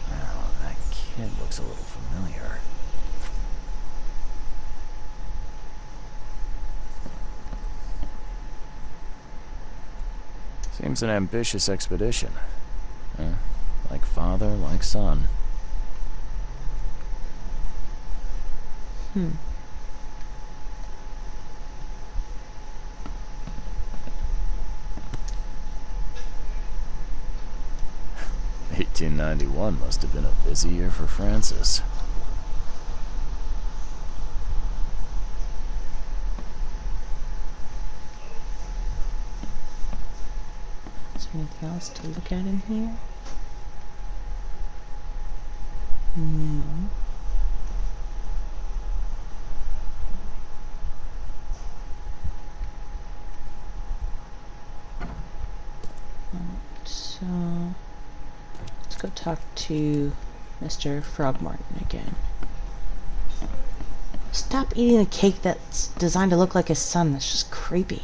Wow, that kid looks a little familiar. Seems an ambitious expedition. Like father, like son. 1891 must have been a busy year for Francis. Is there anything else to look at in here? No. So, let's go talk to Mr. Frogmartin again. Stop eating a cake that's designed to look like his son. That's just creepy.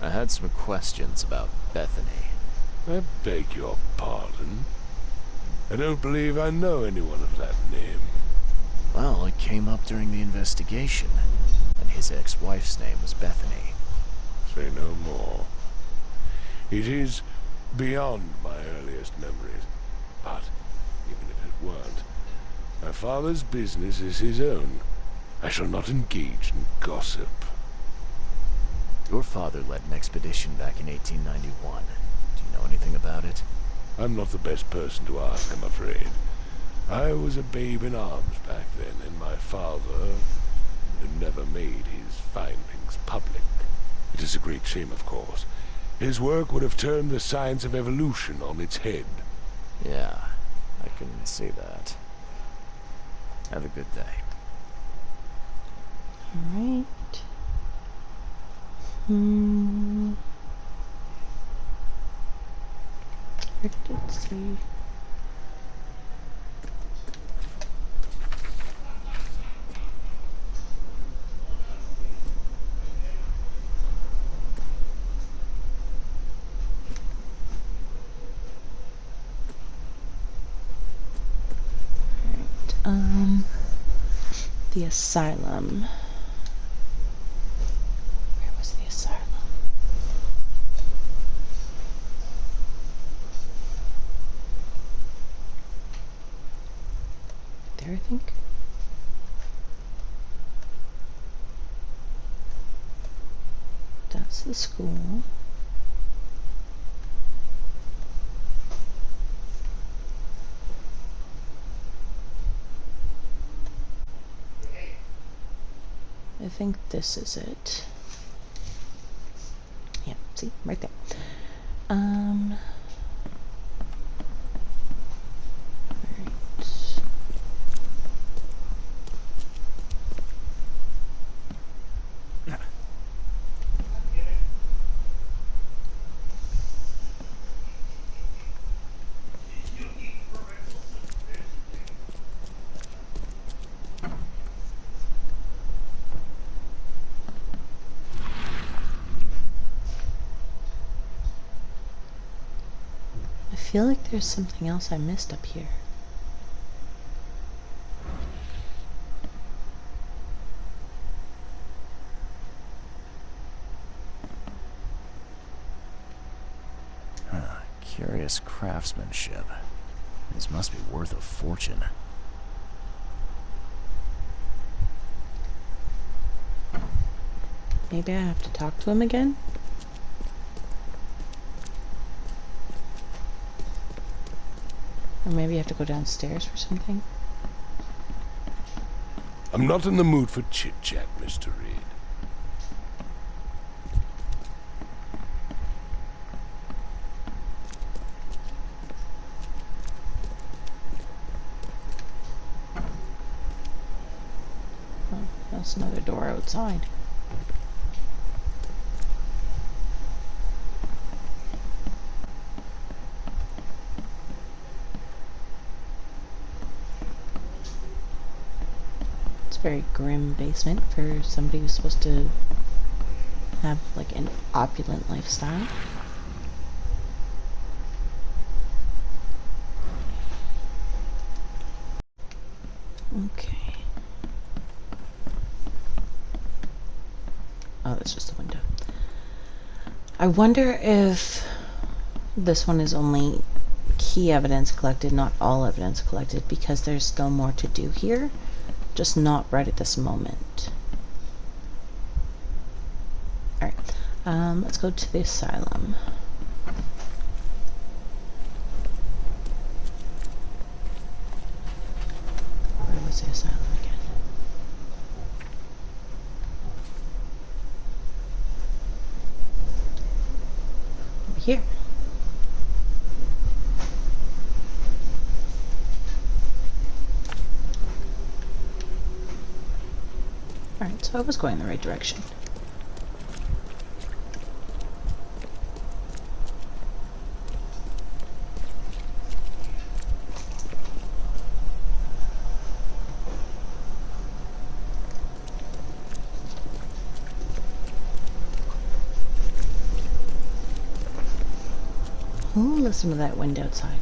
I had some questions about Bethany. I beg your pardon. I don't believe I know anyone of that name. Well, it came up during the investigation, and his ex-wife's name was Bethany. Say no more. It is beyond my earliest memories, but even if it weren't, my father's business is his own. I shall not engage in gossip. Your father led an expedition back in 1891. Do you know anything about it? I'm not the best person to ask, I'm afraid. I was a babe in arms back then, and my father had never made his findings public. It is a great shame, of course. His work would have turned the science of evolution on its head. Yeah, I can see that. Have a good day. Alright. Let's see. The asylum. Where was the asylum? There, I think. That's the school. I think this is it. Yeah, see, right there. Right. I feel like there's something else I missed up here. Curious craftsmanship. These must be worth a fortune. Maybe I have to talk to him again? Or maybe I have to go downstairs for something? I'm not in the mood for chit-chat, Mr. Reed. Oh, that's another door outside. very grim basement for somebody who's supposed to have like an opulent lifestyle. Okay. Oh, that's just a window. I wonder if this one is only key evidence collected, not all evidence collected, because there's still more to do here, just not right at this moment. Alright, let's go to the asylum. Where was the asylum again? Over here. Alright, so I was going the right direction. Oh, listen to that wind outside.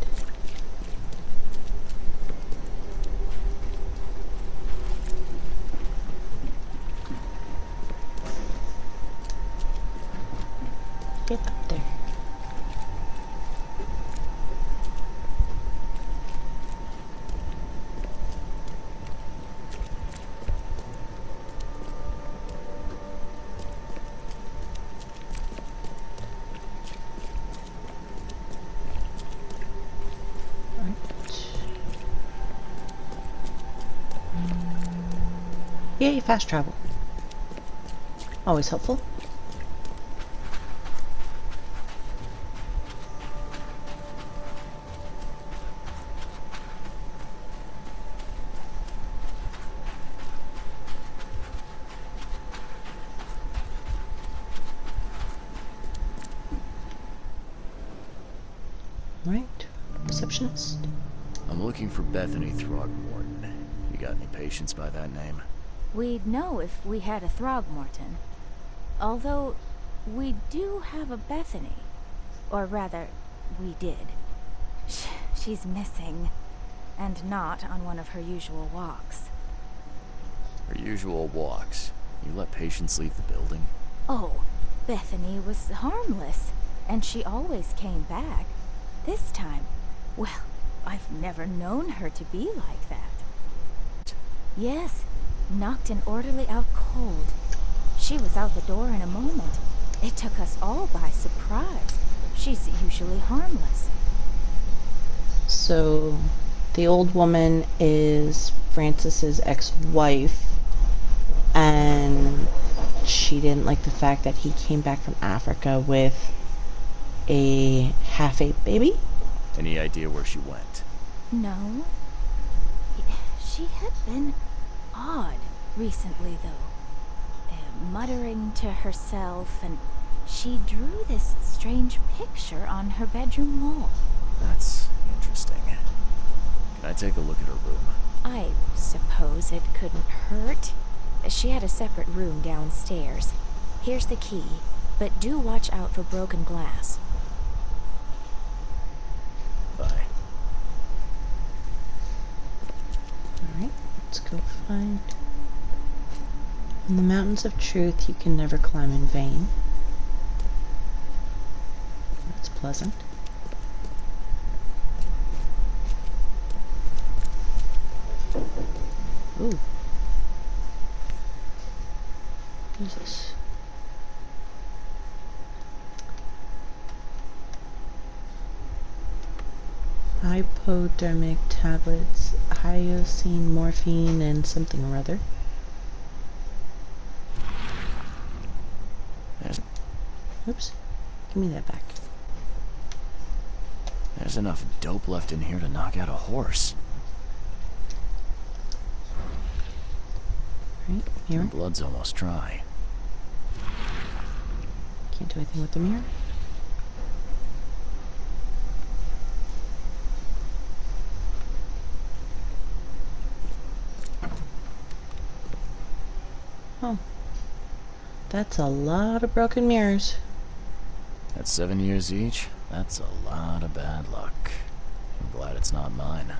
Get up there. Yay, fast travel. Always helpful. Right, receptionist. I'm looking for Bethany Throgmorton. You got any patients by that name? We'd know if we had a Throgmorton. Although, we do have a Bethany. Or rather, we did. She's missing. And not on one of her usual walks. Her usual walks? You let patients leave the building? Oh, Bethany was harmless. And she always came back. This time, well, I've never known her to be like that. Yes, knocked an orderly out cold. She was out the door in a moment. It took us all by surprise. She's usually harmless. So, the old woman is Francis's ex-wife, and she didn't like the fact that he came back from Africa with a half-ape baby? Any idea where she went? No. She had been odd recently, though. Muttering to herself, and she drew this strange picture on her bedroom wall. That's interesting. Can I take a look at her room? I suppose it couldn't hurt. She had a separate room downstairs. Here's the key, but do watch out for broken glass. Bye. Alright, let's go find... In the mountains of truth, you can never climb in vain. That's pleasant. Ooh. What is this? Hypodermic tablets, hyoscine, morphine, and something or other. Oops. Give me that back. There's enough dope left in here to knock out a horse. Right, mirror. The blood's almost dry. Can't do anything with the mirror. Oh. That's a lot of broken mirrors. At 7 years each, that's a lot of bad luck. I'm glad it's not mine.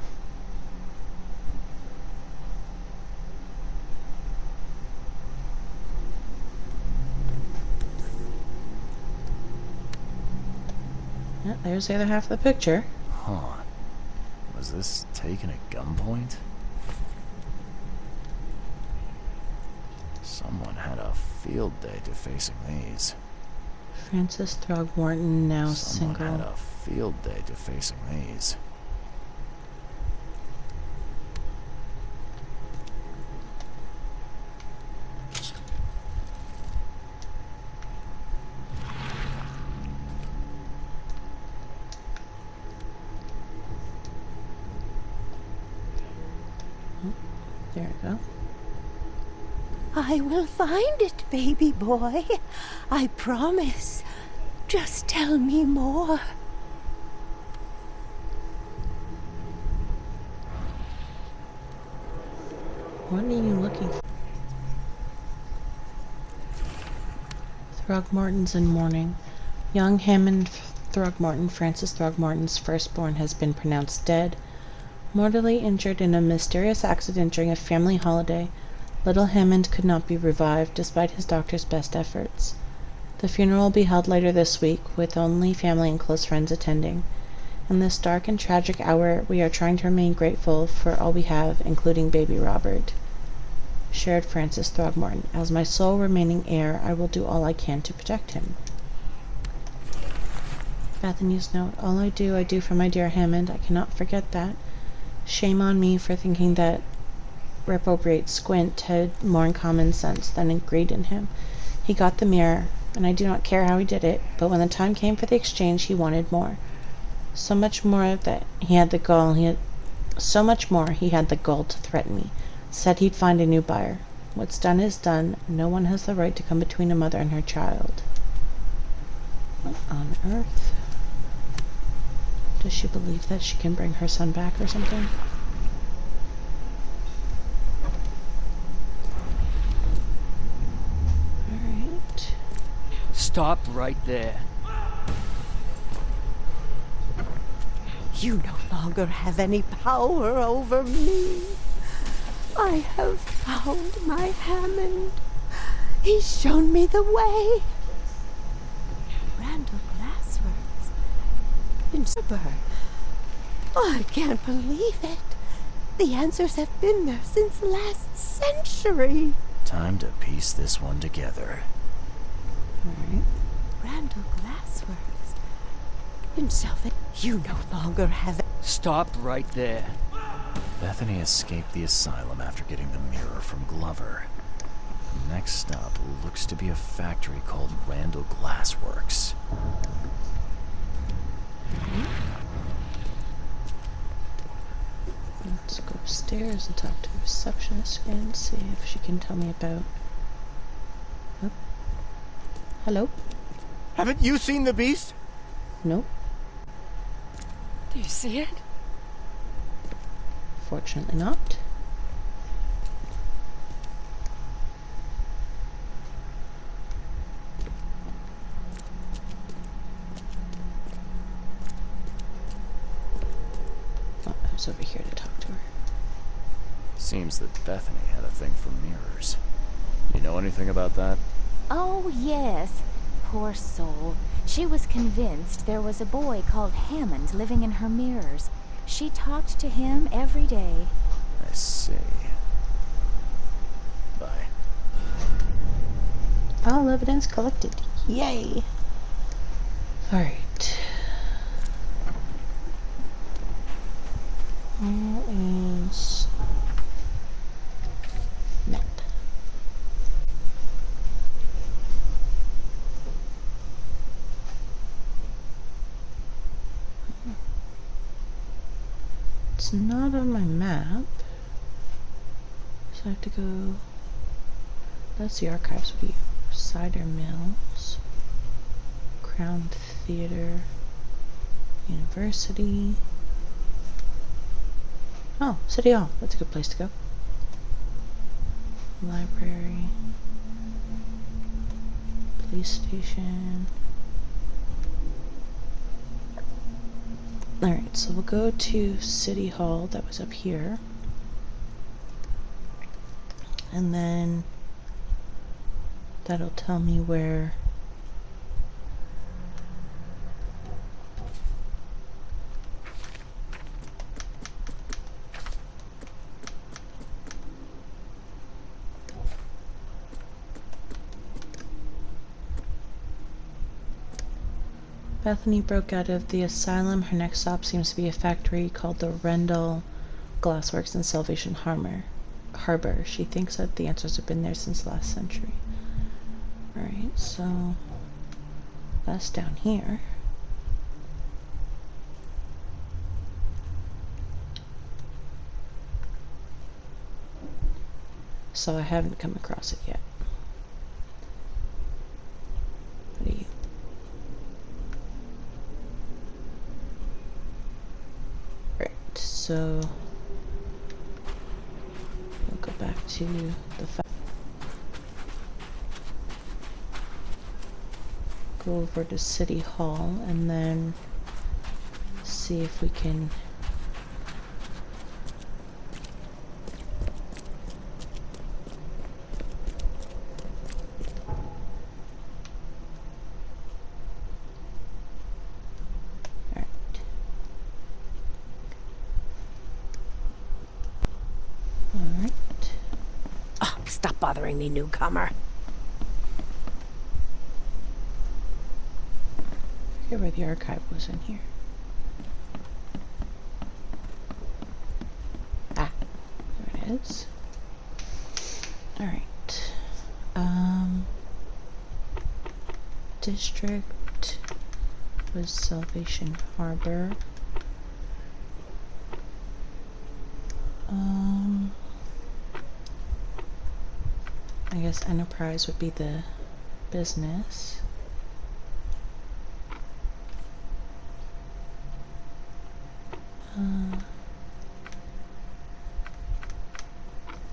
Yeah, there's the other half of the picture. Huh. Was this taken at gunpoint? Someone had a field day defacing these. Francis Throgmorton, now Someone single. had a field day defacing these. There we go. I will find it, baby boy. I promise. Just tell me more. What are you looking for? Throgmorton's in mourning. Young Hammond Throgmorton, Francis Throgmorton's firstborn, has been pronounced dead, mortally injured in a mysterious accident during a family holiday. Little Hammond could not be revived, despite his doctor's best efforts. The funeral will be held later this week, with only family and close friends attending. In this dark and tragic hour, we are trying to remain grateful for all we have, including baby Robert. Shared Francis Throgmorton. As my sole remaining heir, I will do all I can to protect him. Bethany's note. All I do for my dear Hammond. I cannot forget that. Shame on me for thinking that reprobate Squint had more in common sense than greed in him. He got the mirror, and I do not care how he did it, but when the time came for the exchange, he wanted more. So much more that he had the gall to threaten me. Said he'd find a new buyer. What's done is done. No one has the right to come between a mother and her child. What on earth? Does she believe that she can bring her son back or something? Alright. Stop right there. You no longer have any power over me. I have found my Hammond. He's shown me the way. Randall Glassworks. In Suburb. I can't believe it. The answers have been there since last century. Time to piece this one together. Alright. Randall Glassworks. Himself. You no longer have. Stop right there. Bethany escaped the asylum after getting the mirror from Glover. Next stop looks to be a factory called Randall Glassworks. Let's go upstairs and talk to the receptionist and see if she can tell me about... Oh. Hello? Haven't you seen the beast? Nope. Do you see it? Fortunately not. Oh, I was over here to talk to her. Seems that Bethany had a thing for mirrors. You know anything about that? Oh, yes. Poor soul. She was convinced there was a boy called Hammond living in her mirrors. She talked to him every day. I see. Bye. All evidence collected. Yay! Alright. Where is... map? It's not on my map. So I have to go... That's the archives view. Cider Mills. Crown Theater. University. Oh, City Hall. That's a good place to go. Library. Police station. Alright, so we'll go to City Hall, that was up here. And then that'll tell me where Bethany broke out of the asylum. Her next stop seems to be a factory called the Rendell Glassworks in Salvation Harbor. She thinks that the answers have been there since last century. Alright, so that's down here. So I haven't come across it yet. What are you? Right, so we'll go back to the go over to City Hall and then see if we can Stop bothering me, newcomer. I forget where the archive was in here. Ah, there it is. Alright. District was Salvation Harbor. I guess Enterprise would be the business. Uh,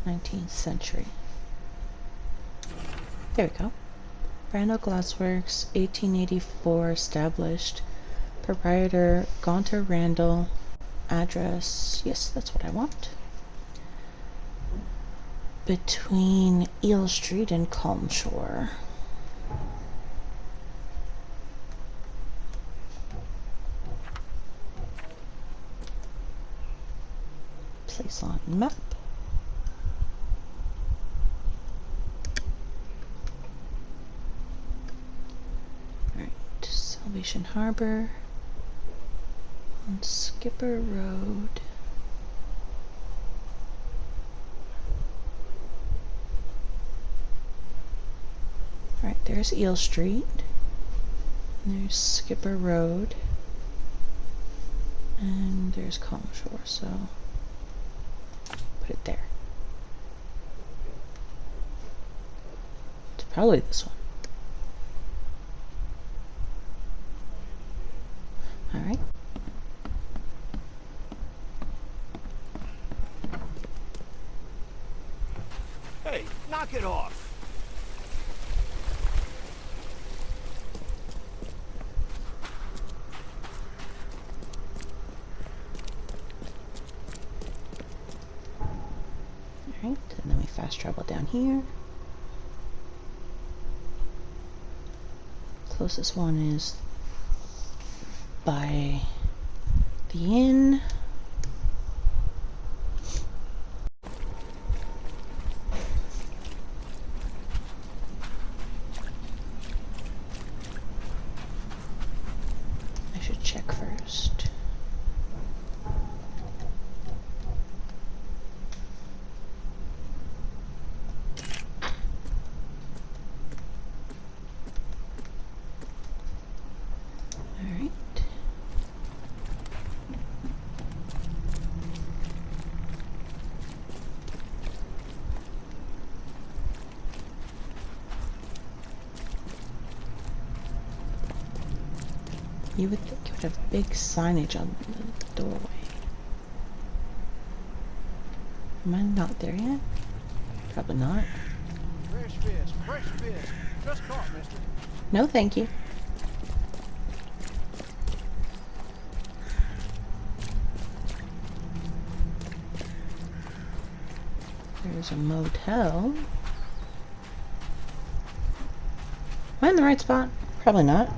19th century. There we go. Randall Glassworks, 1884 established. Proprietor Gaunter Randall. Address, yes, that's what I want. Between Eel Street and Calm Shore. Place on map. Alright, Salvation Harbor. On Skipper Road. Alright, there's Eel Street. And there's Skipper Road. And there's Calm Shore, so put it there. It's probably this one. Alright. Hey, knock it off. Alright, and then we fast travel down here. Closest one is by the inn. I should check first. Alright. You would think you would have big signage on the doorway. Am I not there yet? Probably not. Fresh fish, fresh fish. Just caught, mister. No, thank you. There's a motel. Am I in the right spot? Probably not.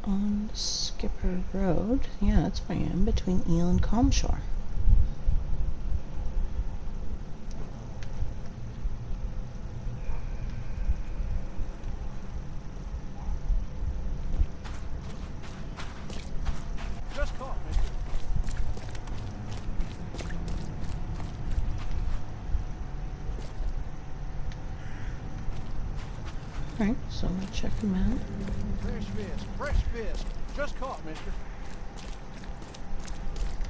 On Skipper Road. Yeah, that's where I am, between Eel and Calm Shore. Just caught, mister. Alright, so we'll check him out. Fresh fish, fresh fish. Just caught, mister.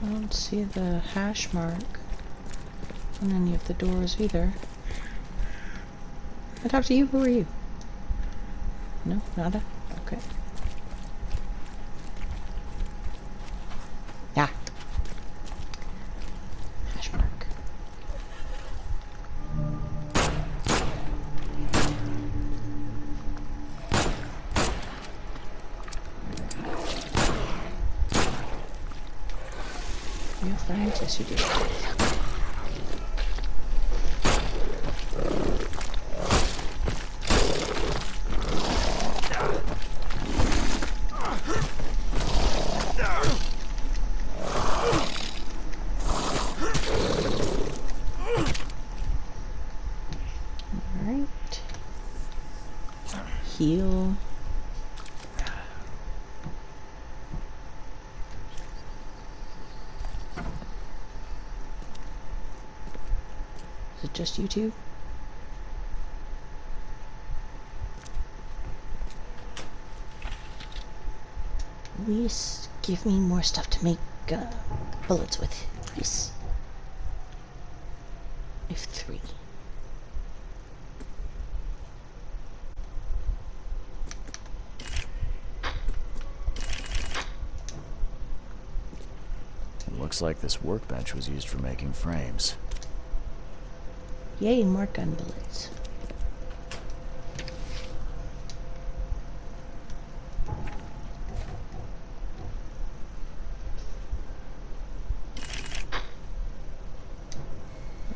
I don't see the hash mark on any of the doors either. I talked to you? Who are you? No? Nada? Okay. Yeah. Hash mark. You have friends? Yes, you do. Alright. Heal. Is it just you two? Please give me more stuff to make bullets with, please. I have 3. It looks like this workbench was used for making frames. Yay, more gun bullets.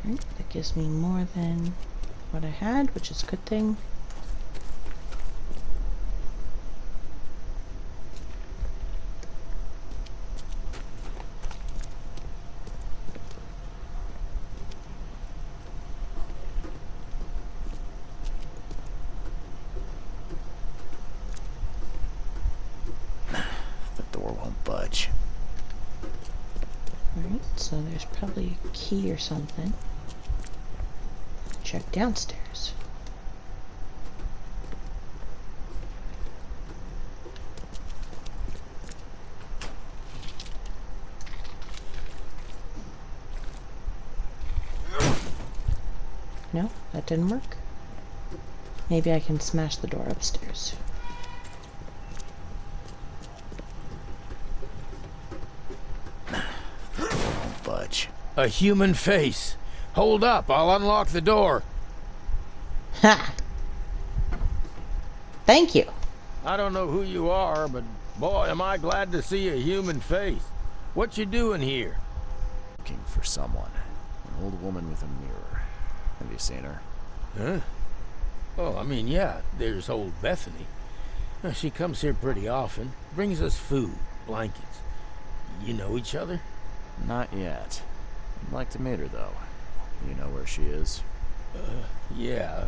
Alright, that gives me more than what I had, which is a good thing. The door won't budge. Alright, so there's probably a key or something. Check downstairs. No, that didn't work. Maybe I can smash the door upstairs. Won't budge. A human face. Hold up, I'll unlock the door. Ha! Thank you. I don't know who you are, but boy, am I glad to see a human face. What you doing here? Looking for someone. An old woman with a mirror. Have you seen her? Huh? Oh, I mean, yeah, there's old Bethany. She comes here pretty often. Brings us food, blankets. You know each other? Not yet. I'd like to meet her, though. You know where she is? Yeah,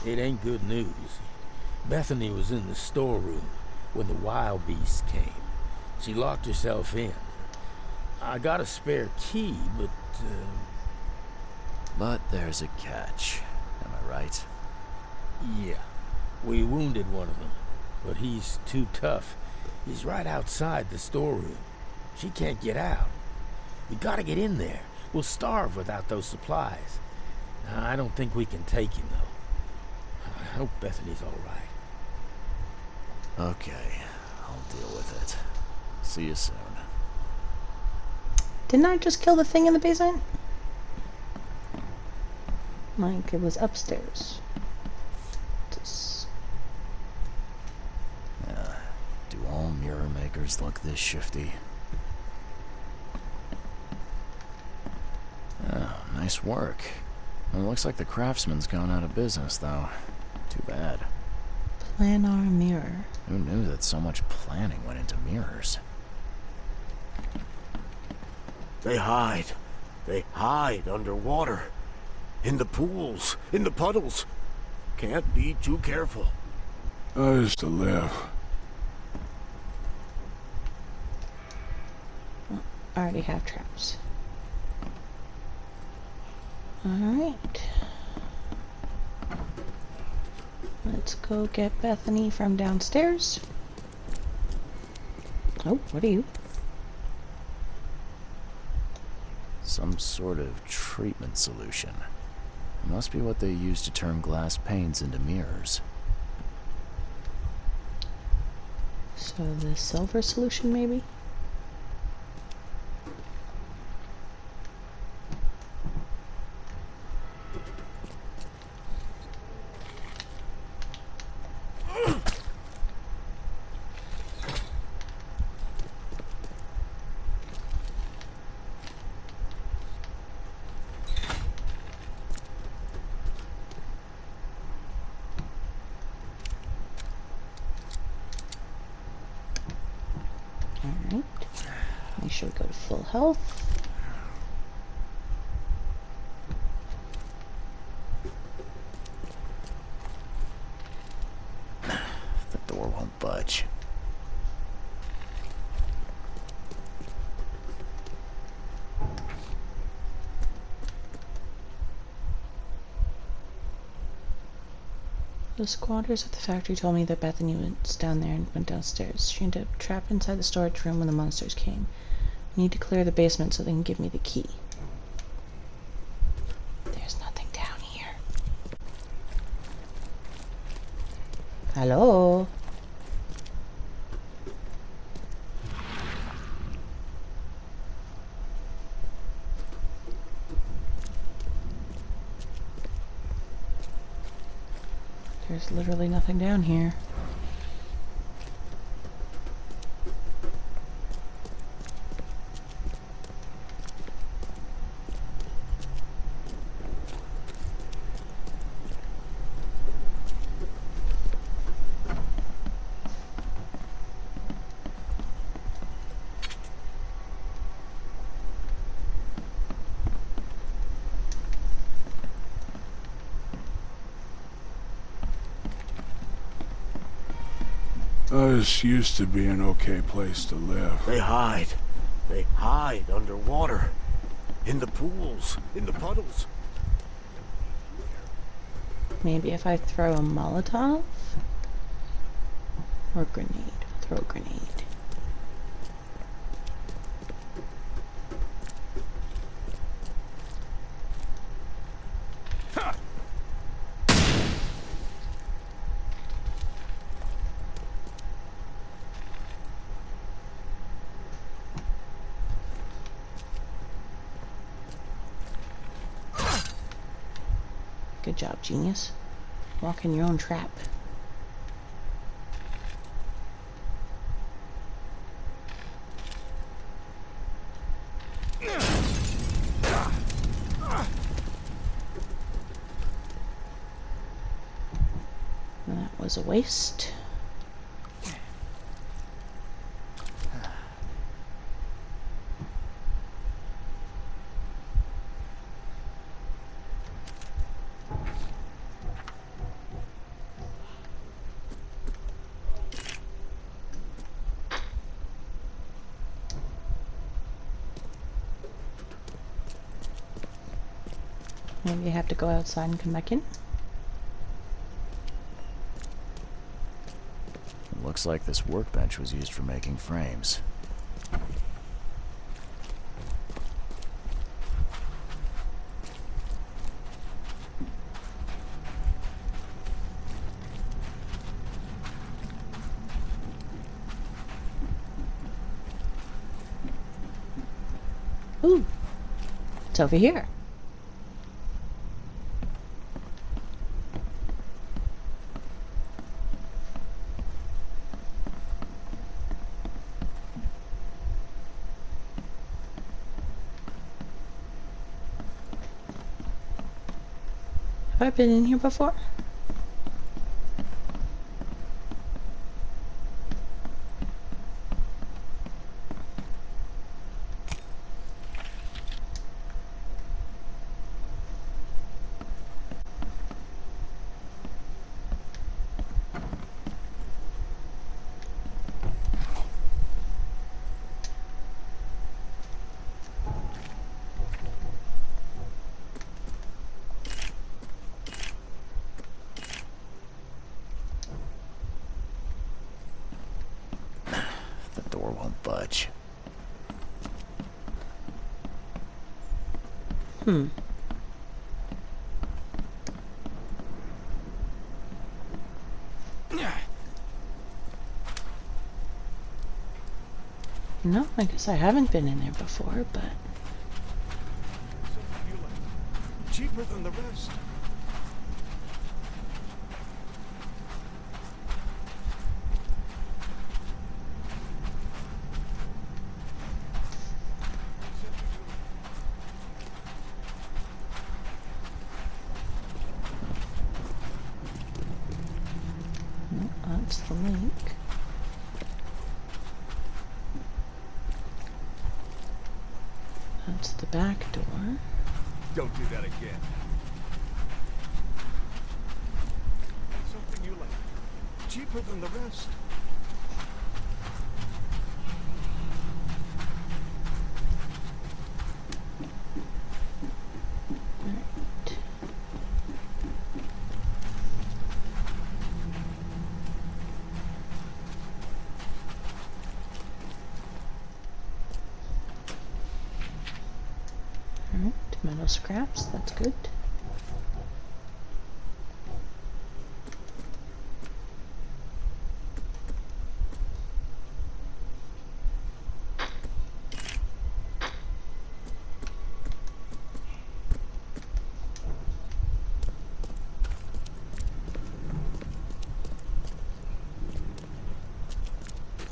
it ain't good news. Bethany was in the storeroom when the wild beasts came. She locked herself in. I got a spare key, but... But there's a catch. Am I right? Yeah, we wounded one of them, but he's too tough. He's right outside the storeroom. She can't get out. We gotta get in there. We'll starve without those supplies. I don't think we can take him, though. I hope Bethany's all right. Okay, I'll deal with it. See you soon. Didn't I just kill the thing in the basement? Like, it was upstairs. Do all mirror makers look this shifty? Oh, nice work. It looks like the craftsman's gone out of business, though. Too bad. Planar mirror. Who knew that so much planning went into mirrors? They hide. They hide underwater. In the pools, in the puddles. Can't be too careful. I used to live. I already have traps. Alright. Let's go get Bethany from downstairs. Oh, what are you? Some sort of treatment solution. It must be what they use to turn glass panes into mirrors. So the silver solution, maybe? Alright. Make sure we go to full health. The door won't budge. The squatters at the factory told me that Bethany was down there and went downstairs. She ended up trapped inside the storage room when the monsters came. I need to clear the basement so they can give me the key. There's nothing down here. Hello? There's literally nothing down here. This used to be an okay place to live. They hide. They hide underwater. In the pools, in the puddles. Maybe if I throw a Molotov? Or grenade. Throw a grenade. Good job, genius. Walk in your own trap. That was a waste. Maybe you have to go outside and come back in. It looks like this workbench was used for making frames. Ooh, it's over here. Have I been in here before? The door won't budge. No, I guess I haven't been in there before, but... Cheaper than the rest. That's the link. That's the back door. Don't do that again. Something you like. Cheaper than the rest. Alright, metal scraps, that's good.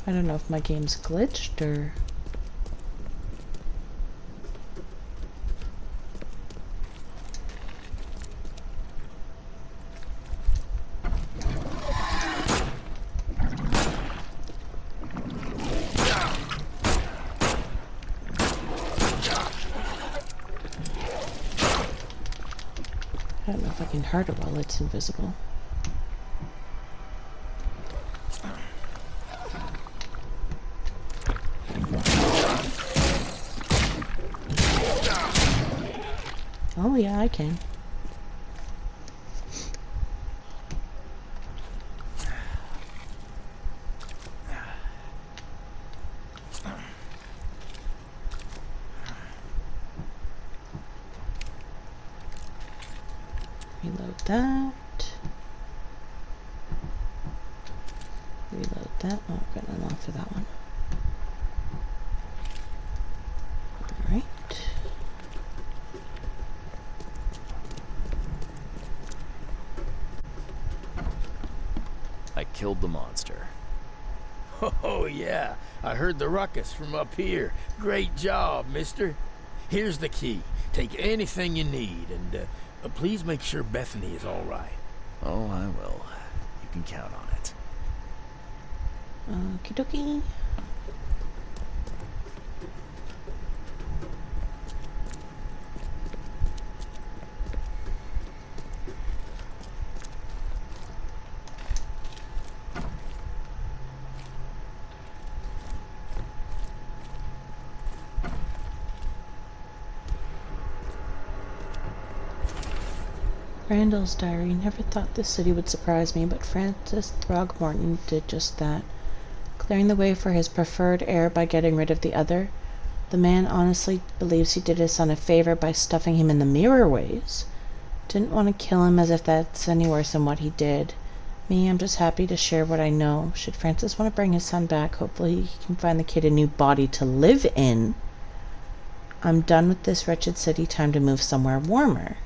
I don't know if my game's glitched or... I don't know if I can hurt it while it's invisible. Oh yeah, I can. Reload that. Reload that. Oh, got an unlock for that one. Alright. I killed the monster. Oh, yeah. I heard the ruckus from up here. Great job, mister. Here's the key. Take anything you need, and please make sure Bethany is all right. Oh, I will. You can count on it. Okie dokie. Randall's diary. Never thought this city would surprise me, but Francis Throgmorton did just that. Clearing the way for his preferred heir by getting rid of the other. The man honestly believes he did his son a favor by stuffing him in the mirror ways. Didn't want to kill him as if that's any worse than what he did. Me, I'm just happy to share what I know. Should Francis want to bring his son back, hopefully he can find the kid a new body to live in. I'm done with this wretched city. Time to move somewhere warmer.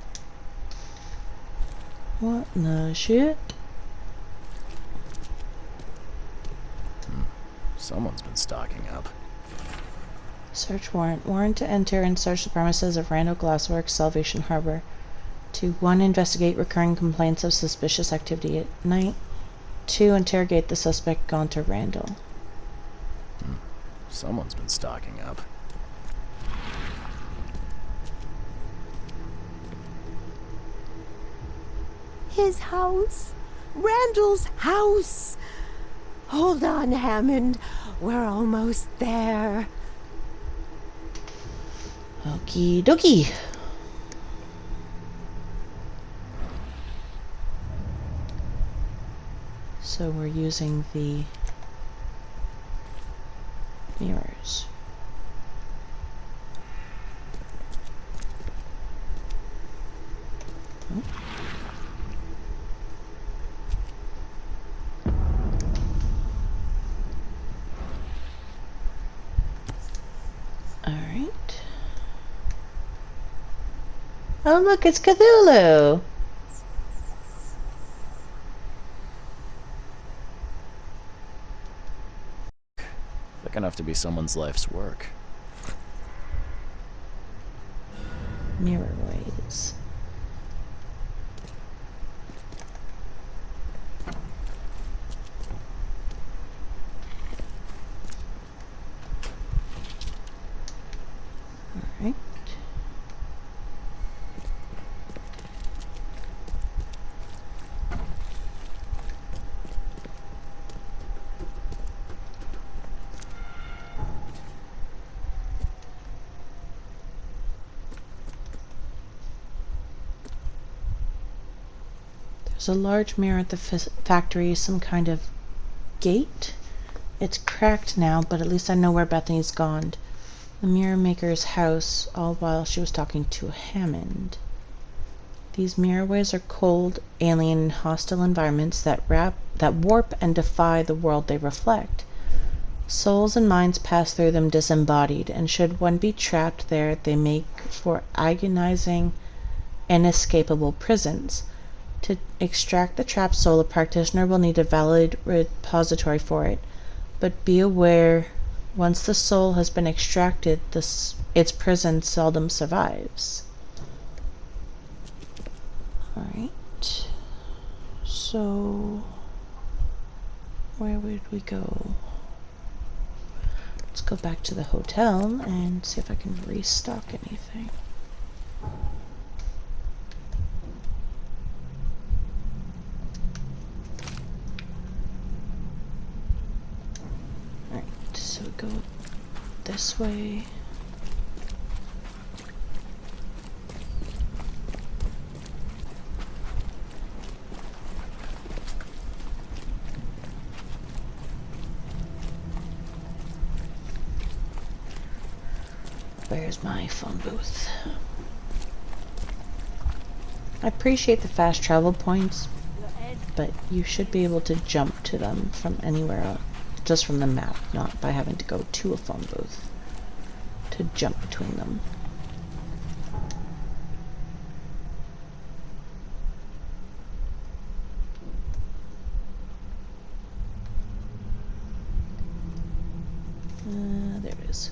What in the shit? Someone's been stocking up. Search warrant. Warrant to enter and search the premises of Randall Glassworks, Salvation Harbor. To 1. Investigate recurring complaints of suspicious activity at night. 2. Interrogate the suspect gone to Randall. Someone's been stocking up. His house. Randall's house. Hold on, Hammond. We're almost there. Okie dokie. So we're using the mirrors. Oh. All right. Oh, look, it's Cthulhu. Thick enough to be someone's life's work. Mirror ways. All right. There's a large mirror at the factory, some kind of gate. It's cracked now, but at least I know where Bethany's gone. The mirror maker's house, all while she was talking to Hammond. These mirrorways are cold, alien, and hostile environments that warp and defy the world they reflect. Souls and minds pass through them disembodied, and should one be trapped there, they make for agonizing, inescapable prisons. To extract the trapped soul, a practitioner will need a valid repository for it. But be aware, once the soul has been extracted, its prison seldom survives. Alright. So, where would we go? Let's go back to the hotel and see if I can restock anything. So we go this way. Where's my phone booth? I appreciate the fast travel points, but you should be able to jump to them from anywhere else. Just from the map, not by having to go to a phone booth to jump between them. There it is.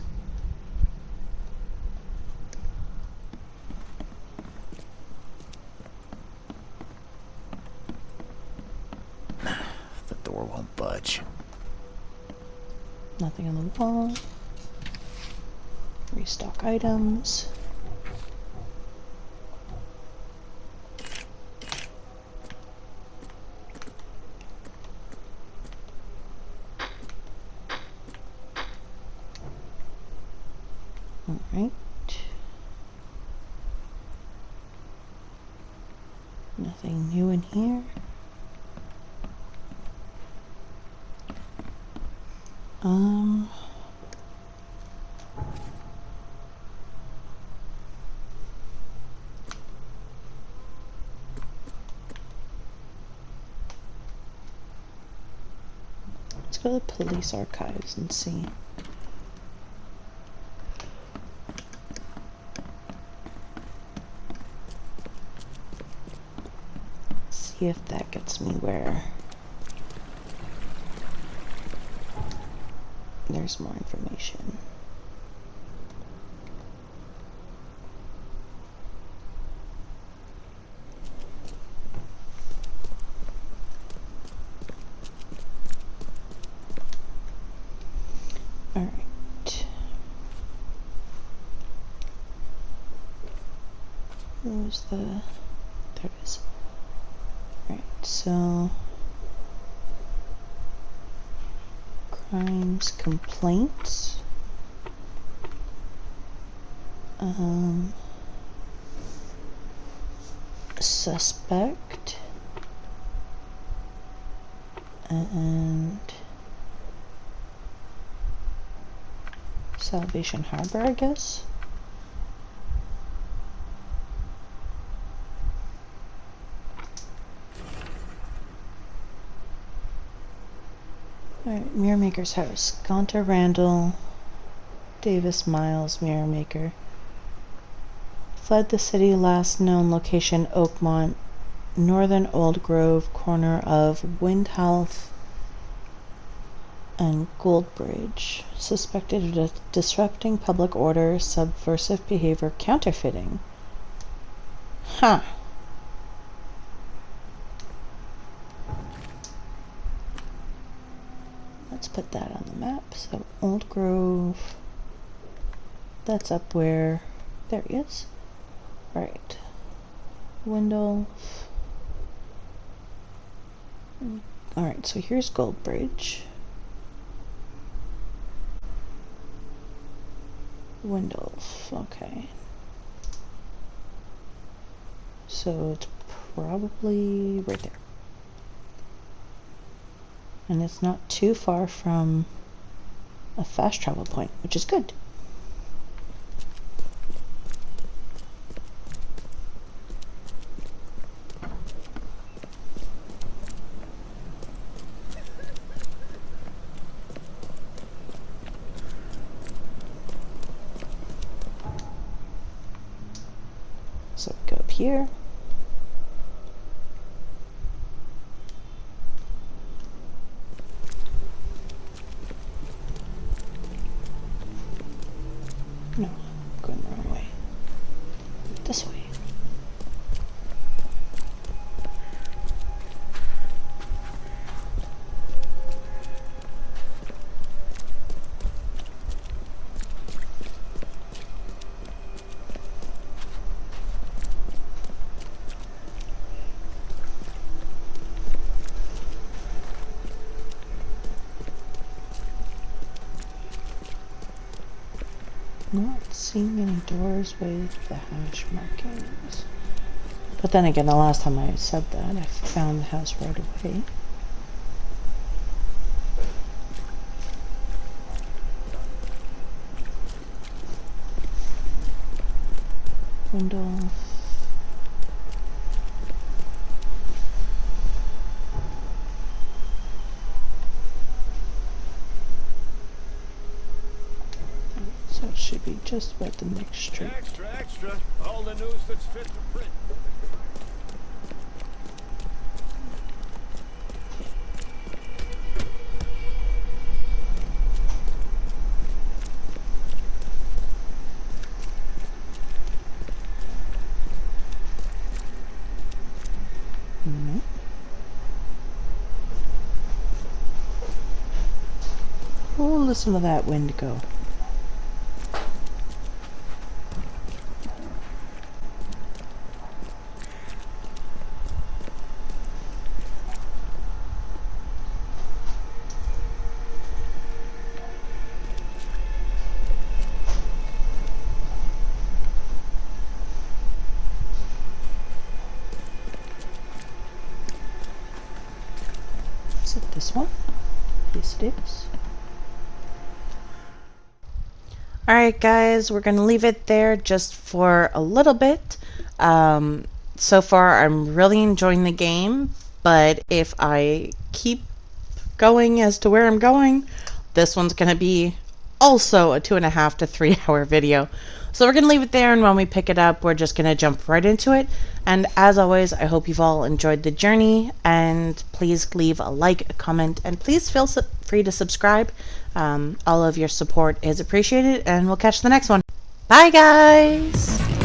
The door won't budge. Nothing on the wall. Restock items. All right. Nothing new in here. Let's go to the police archives and see. see if that gets me where there's more information. All right. Where's the... There it is. Alright, so... Crimes, complaints. Suspect. And... Salvation Harbor, I guess. Alright, Mirror Maker's house. Gunter Randall, Davis Miles, Mirror Maker. Fled the city, last known location Oakmont, northern Old Grove, corner of Windhealth and Goldbridge. Suspected of disrupting public order, subversive behavior, counterfeiting. Huh. Let's put that on the map. So Old Grove, that's up where, there he is. Right. Windle. Alright, so here's Goldbridge. Windle, okay. So it's probably right there. And it's not too far from a fast travel point, which is good. So go up here. No, I'm going the wrong way. This way. Not seeing any doors with the hash markings. But then again, the last time I said that, I found the house right away. Window. So it should be just about the next street. Extra, extra. All the news that's fit for print. No. Oh, listen to that wind go. Is it this one? Yes, it is. Alright guys, we're going to leave it there just for a little bit. So far I'm really enjoying the game, but if I keep going as to where I'm going, this one's going to be also a 2.5 to 3 hour video. So we're going to leave it there, and when we pick it up, we're just going to jump right into it. And as always, I hope you've all enjoyed the journey, and please leave a like, a comment, and please feel free to subscribe. All of your support is appreciated, and we'll catch the next one. Bye, guys!